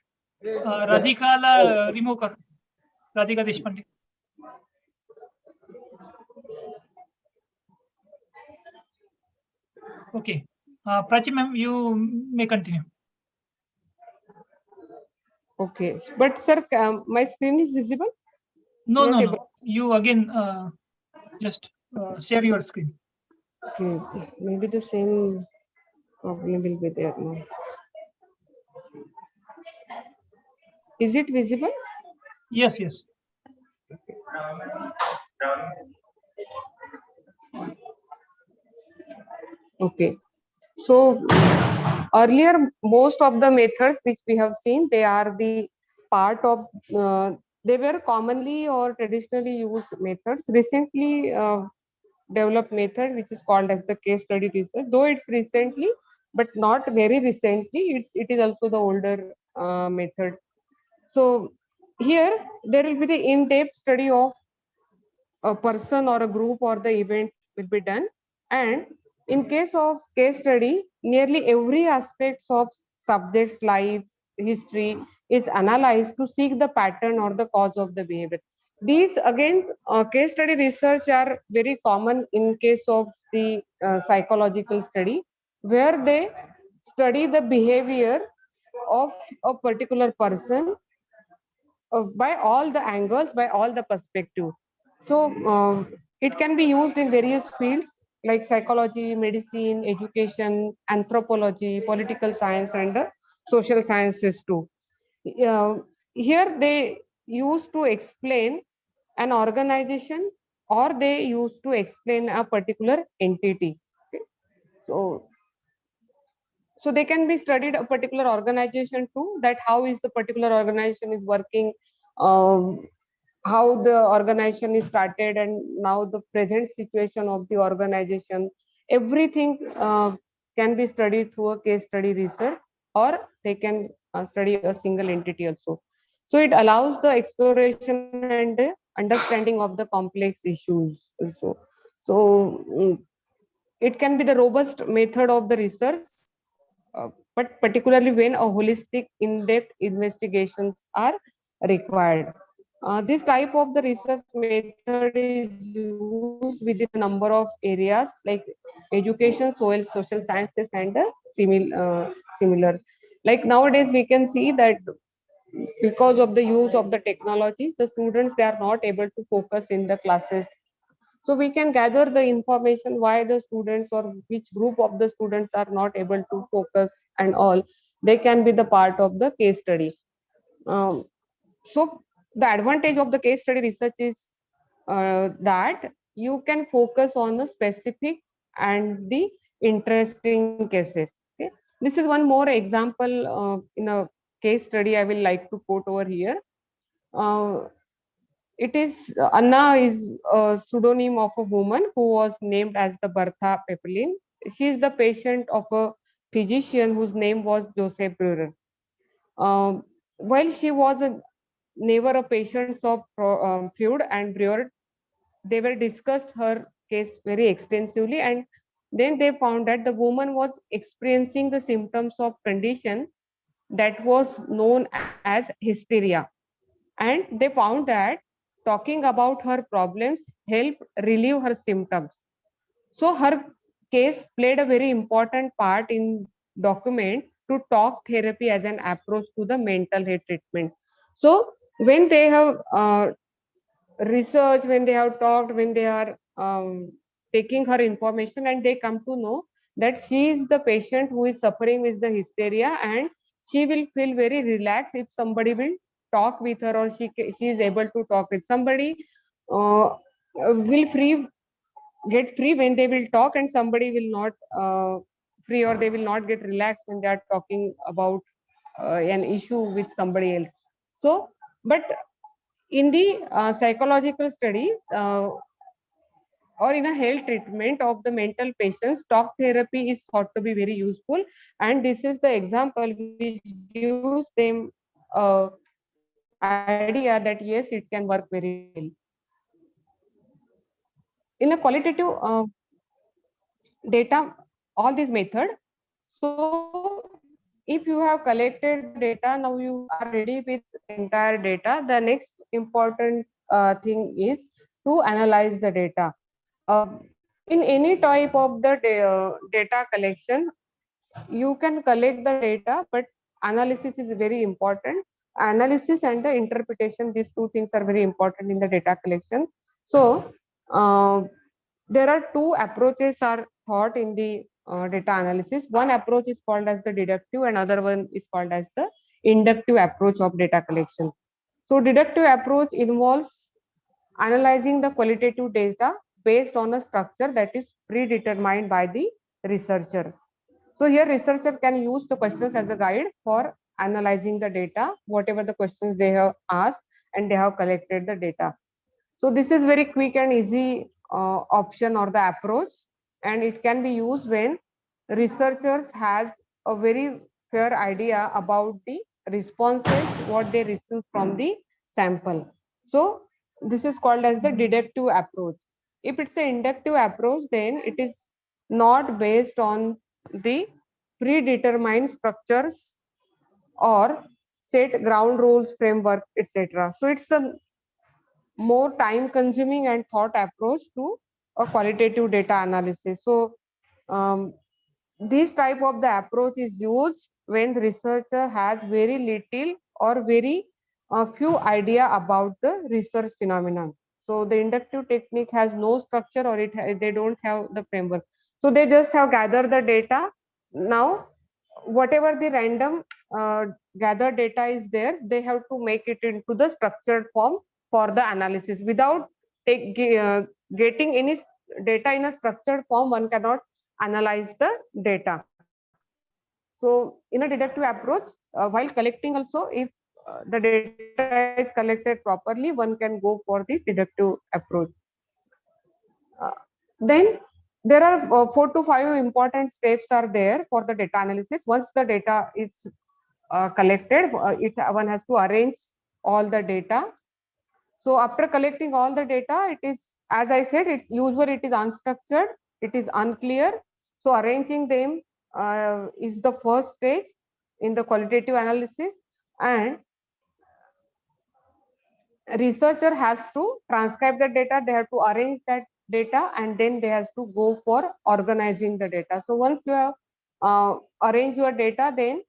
राधिकाला remove कर. Radhika Deshpande. Okay. Prachi ma'am, you may continue. Okay, but sir, my screen is visible? No, Not no, able- no. You again just share your screen. Okay, maybe the same problem will be there now. Is it visible? Yes, yes. Okay. So earlier, most of the methods which we have seen, they are the part of, they were commonly or traditionally used methods. Recently developed method, which is called as the case study research, though it's recently, but not very recently, it is also the older method. So here, there will be the in-depth study of a person or a group or the event will be done. And in case of case study, nearly every aspects of subject's life history is analyzed to seek the pattern or the cause of the behavior. These again, case study research are very common in case of the psychological study, where they study the behavior of a particular person by all the angles, by all the perspective. So it can be used in various fields like psychology, medicine, education, anthropology, political science, and social sciences too. Here they used to explain an organization, or they used to explain a particular entity. Okay. So they can be studied a particular organization too, that how is the particular organization is working, um, how the organization is started, and now the present situation of the organization. Everything can be studied through a case study research, or they can study a single entity also. So it allows the exploration and understanding of the complex issues also. So it can be the robust method of the research, but particularly when a holistic, in-depth investigations are required. This type of the research method is used within a number of areas like education, social sciences, and similar. Like nowadays, we can see that because of the use of the technologies, the students, they are not able to focus in the classes. So we can gather the information why the students or which group of the students are not able to focus and all. They can be the part of the case study. So the advantage of the case study research is that you can focus on the specific and the interesting cases. Okay? This is one more example in a case study I will like to quote over here. It is Anna is a pseudonym of a woman who was named as the Bertha Pepperlin. She is the patient of a physician whose name was Joseph Breuer. While she was never a patient of Freud and Breuer, they were discussed her case very extensively, and then they found that the woman was experiencing the symptoms of condition that was known as hysteria, and they found that talking about her problems helped relieve her symptoms. So her case played a very important part in document to talk therapy as an approach to the mental health treatment. So when they have researched, when they have talked, when they are taking her information, and they come to know that she is the patient who is suffering with the hysteria, and she will feel very relaxed if somebody will talk with her, or she is able to talk with somebody, will get free when they will talk, and somebody will not free, or they will not get relaxed when they are talking about an issue with somebody else. So but in the psychological study, or in a health treatment of the mental patients, talk therapy is thought to be very useful, and this is the example which gives them idea that yes, it can work very well. In a qualitative data, all these method. So if you have collected data, now you are ready with entire data. The next important thing is to analyze the data. In any type of the data collection, you can collect the data, but analysis is very important. analysis and the interpretation. These two things are very important in the data collection. So there are two approaches are taught in the data analysis. One approach is called as the deductive, and another one is called as the inductive approach of data collection. So deductive approach involves analyzing the qualitative data based on a structure that is predetermined by the researcher. So here researcher can use the questions as a guide for analyzing the data, whatever the questions they have asked, and they have collected the data. So this is very quick and easy option or the approach, and it can be used when researchers has a very fair idea about the responses what they receive from the sample. So this is called as the deductive approach. If it's an inductive approach, then it is not based on the predetermined structures or set ground rules, framework, etc. So it's a more time consuming and thought approach to a qualitative data analysis. So this type of the approach is used when the researcher has very little or very few idea about the research phenomenon. So the inductive technique has no structure, or they don't have the framework. So they just have gathered the data. Now, whatever the random gathered data is there, they have to make it into the structured form for the analysis. Without getting any data in a structured form, one cannot analyze the data. So in a deductive approach, while collecting also, if the data is collected properly, one can go for the deductive approach. Then there are 4 to 5 important steps are there for the data analysis. Once the data is collected, one has to arrange all the data. So after collecting all the data, it is, as I said, it's usually it is unstructured, it is unclear. So arranging them is the first stage in the qualitative analysis, and researcher has to transcribe the data, they have to arrange that data, and then they have to go for organizing the data. So once you have arranged your data, then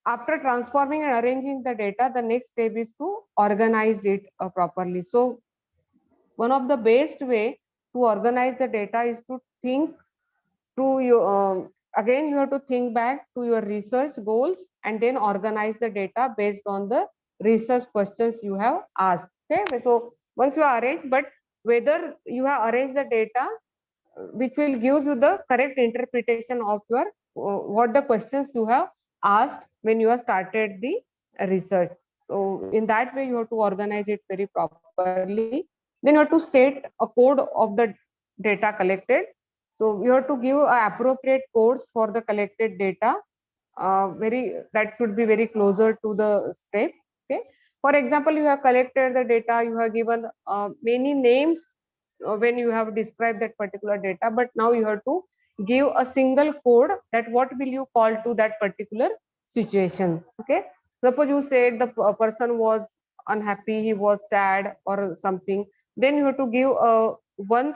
after transforming and arranging the data, the next step is to organize it properly. So one of the best way to organize the data is to think to your, again you have to think back to your research goals and then organize the data based on the research questions you have asked. Okay, so once you arrange, but whether you have arranged the data which will give you the correct interpretation of your what the questions you have asked when you have started the research. So in that way you have to organize it very properly. Then you have to set a code of the data collected. So you have to give appropriate codes for the collected data. That should be very closer to the step. Okay. For example, you have collected the data, you have given many names when you have described that particular data, but now you have to give a single code that what will you call to that particular situation. Okay. Suppose you said the person was unhappy, he was sad or something, then you have to give one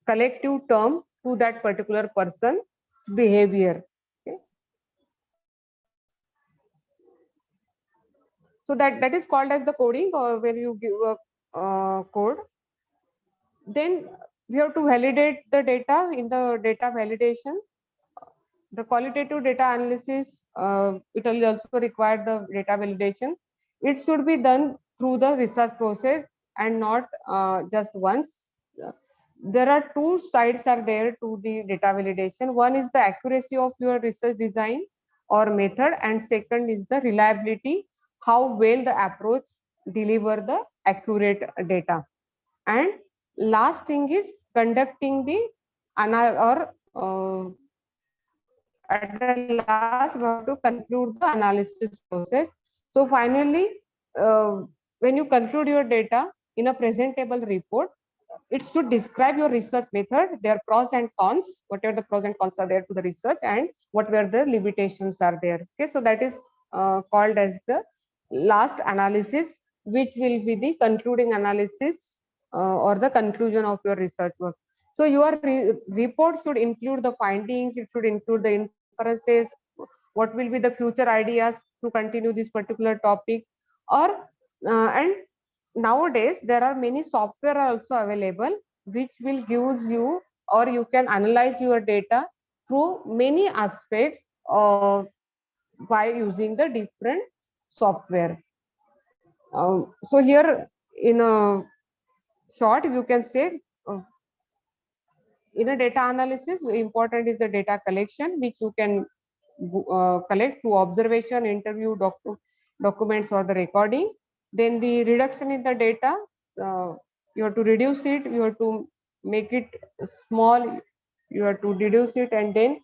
collective term to that particular person's behavior. Okay. So that is called as the coding, or when you give a code. Then we have to validate the data in the data validation. The qualitative data analysis, it will also require the data validation. It should be done through the research process and not just once. There are two sides are there to the data validation. One is the accuracy of your research design or method, and second is the reliability, how well the approach deliver the accurate data. And last thing is conducting the at the last we have to conclude the analysis process. So finally, when you conclude your data in a presentable report, it should describe your research method, their pros and cons, whatever the pros and cons are there to the research, and what were the limitations are there. Okay, so that is called as the last analysis, which will be the concluding analysis or the conclusion of your research work. So your report should include the findings, it should include the inferences, what will be the future ideas to continue this particular topic, or and nowadays there are many software also available which will give you, or you can analyze your data through many aspects by using the different software. So here in a short you can say, in a data analysis, important is the data collection, which you can collect through observation, interview, documents, or the recording. Then the reduction in the data, you have to reduce it, you have to make it small, you have to reduce it, and then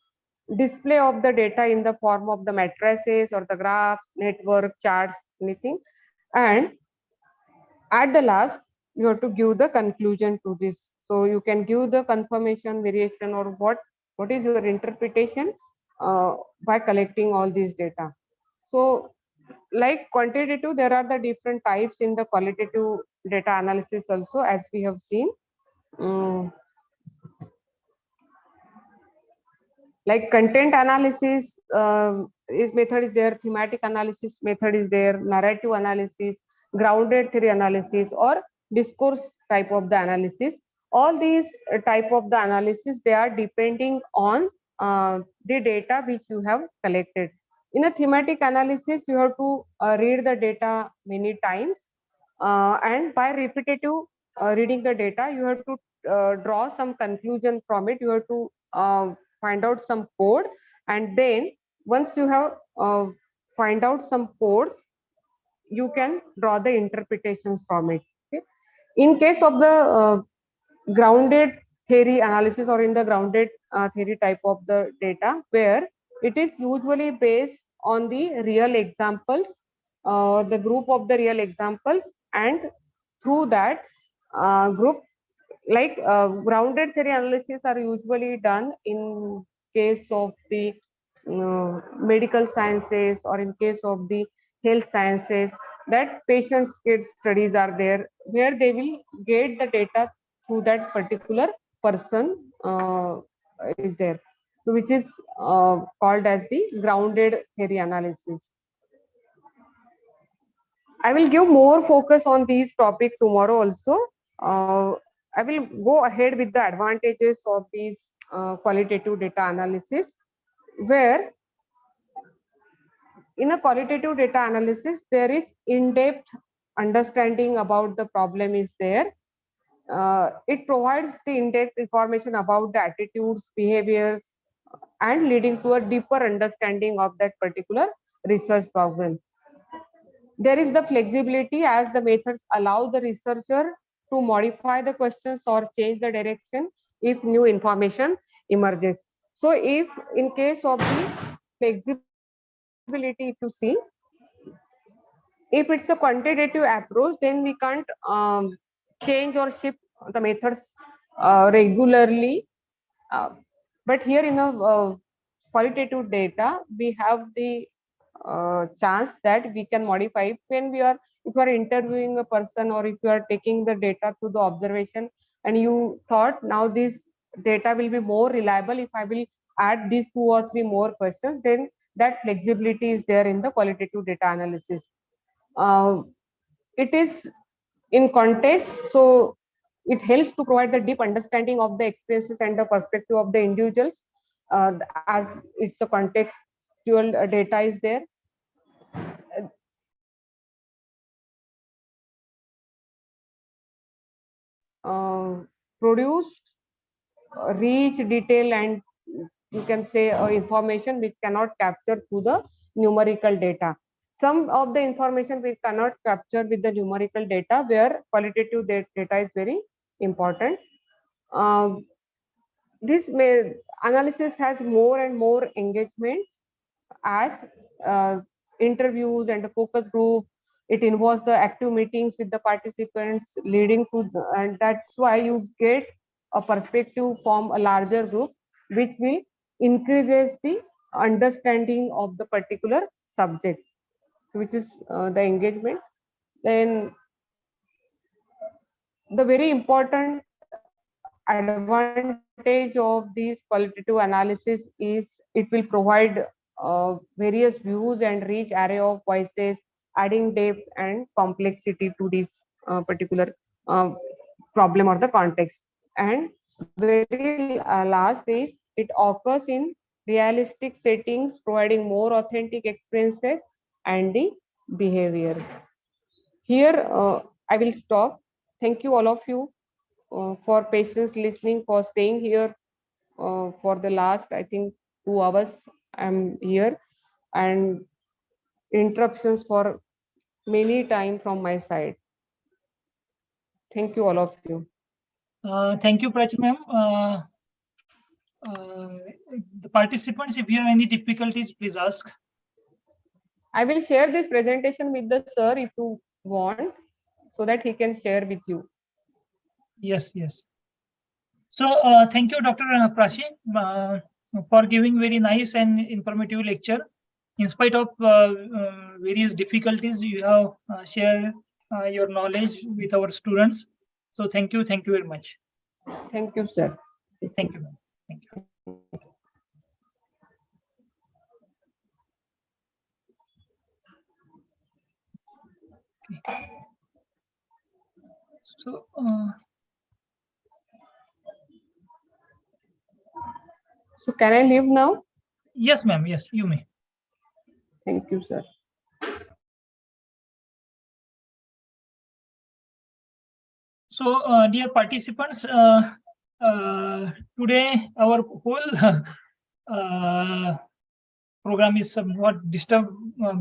display of the data in the form of the matrices or the graphs, network charts, anything. And at the last, you have to give the conclusion to this. So you can give the confirmation, variation, or what is your interpretation by collecting all these data. So like quantitative, there are the different types in the qualitative data analysis also, as we have seen. Like content analysis is method is there, thematic analysis method is there, narrative analysis, grounded theory analysis, or discourse type of the analysis. All these type of the analysis, they are depending on the data which you have collected. In a thematic analysis, you have to read the data many times, and by repetitive reading the data, you have to draw some conclusion from it. You have to find out some code, and then once you have find out some codes, you can draw the interpretations from it. Okay? In case of the grounded theory analysis, or in the grounded theory type of the data, where it is usually based on the real examples, the group of the real examples, and through that group, like grounded theory analysis are usually done in case of the medical sciences, or in case of the health sciences, that patients case studies are there, where they will get the data through that particular person is there. So which is called as the grounded theory analysis. I will give more focus on these topics tomorrow also. I will go ahead with the advantages of these qualitative data analysis, where in a qualitative data analysis, there is in-depth understanding about the problem is there. It provides the in-depth information about the attitudes, behaviors, and leading to a deeper understanding of that particular research problem. There is the flexibility, as the methods allow the researcher to modify the questions or change the direction if new information emerges. So if in case of the flexibility, if you see, if it's a quantitative approach, then we can't change or shift the methods regularly. But here in a qualitative data, we have the chance that we can modify when we are, if you are interviewing a person, or if you are taking the data through the observation, and you thought now this data will be more reliable if I will add these 2 or 3 more questions, then that flexibility is there in the qualitative data analysis. It is in context, so it helps to provide the deep understanding of the experiences and the perspective of the individuals, as it's a contextual data is there. Produced rich, detail, and you can say information which cannot capture through the numerical data. Some of the information we cannot capture with the numerical data, where qualitative data is very important. This analysis has more and more engagement, as interviews and the focus group. It involves the active meetings with the participants, leading to and that's why you get a perspective from a larger group, which will increases the understanding of the particular subject, which is the engagement. Then the very important advantage of these qualitative analysis is it will provide various views and rich array of voices, adding depth and complexity to this particular problem or the context. And very last is it occurs in realistic settings, providing more authentic experiences and the behavior. Here, I will stop. Thank you all of you for patience listening, for staying here for the last, I think, 2 hours. I'm here, and interruptions for many time from my side. Thank you all of you. Thank you, Prachi ma'am. The participants, if you have any difficulties, please ask. I will share this presentation with the sir if you want, so that he can share with you. Yes, yes. So thank you, Dr. Prachi, for giving very nice and informative lecture. In spite of various difficulties, you have shared your knowledge with our students. So thank you very much. Thank you, sir. Thank you, ma'am. Thank you. Okay. So So can I leave now? yes, ma'am. Yes, you may. Thank you, sir. So, dear participants, today our whole program is somewhat disturbed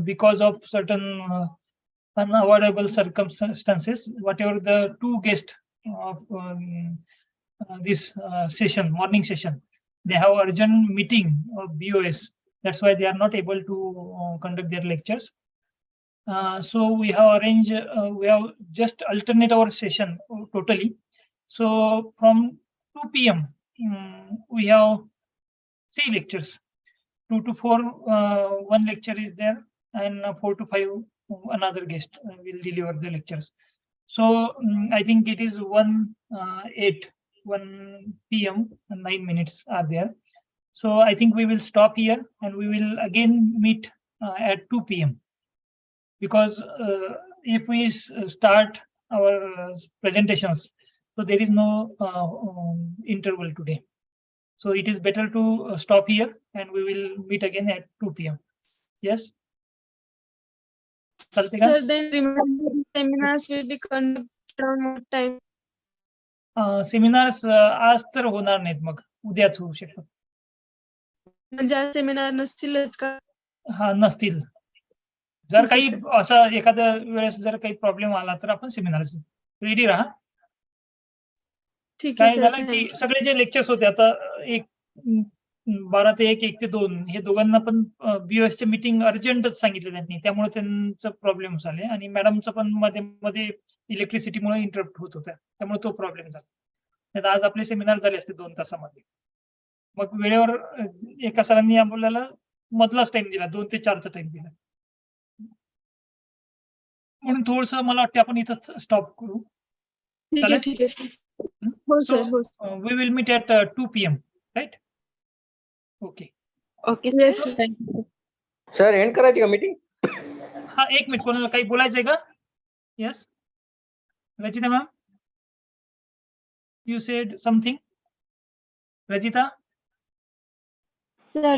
because of certain unavoidable circumstances. Whatever the two guests of this session, morning session, they have urgent meeting of BOS. That's why they are not able to conduct their lectures. So we have arranged, we have just alternate our session totally. So from 2 p.m. We have 3 lectures. 2 to 4, one lecture is there, and 4 to 5, another guest will deliver the lectures. So I think it is 1 p.m. and 9 minutes are there. So I think we will stop here and we will again meet at 2 p.m. Because if we start our presentations, so there is no interval today. So it is better to stop here and we will meet again at 2 p.m. Yes? Sir, then remember seminars will be conducted around what time? Seminars आज तर होणार नाहीत, मग उद्याच होऊ शकतात. ज्या seminar नसतीलच का? हा, नसतील. जर काही असा एखाद्या वेळेस जर काही प्रॉब्लेम आला तर आपण सेमिनार रेडी राहा. काय झालं की सगळे जे लेक्चर्स होते आता 12 ते 1, 1 ते 2 हे दोघांना पण बीओएसचे मीटिंग अर्जंटच सांगितलं त्यांनी, त्यामुळे त्यांचा प्रॉब्लेम झाले आणि मॅडमचं पण मध्ये मध्ये इलेक्ट्रिसिटीमुळे इंटरप्ट होत होत्या, त्यामुळे तो प्रॉब्लेम झाला. नाही आज आपले सेमिनार झाले असते 2 तासामध्ये. मग वेळेवर एका सरांनी आपल्याला मधलाच टाइम दिला, 2 ते 4चा टाइम दिला. म्हणून थोडस मला वाटतं आपण इथं स्टॉप करू. ठीक आहे. हो सर, हो. We will meet at 2 p.m. right? Okay. Okay. Yes, thank you. Sir and करायची का मीटिंग? हा, 1 मिनिट, कोणाला काही बोलायचंय का? Yes, Rachita ma'am, you said something. Rachita? Sir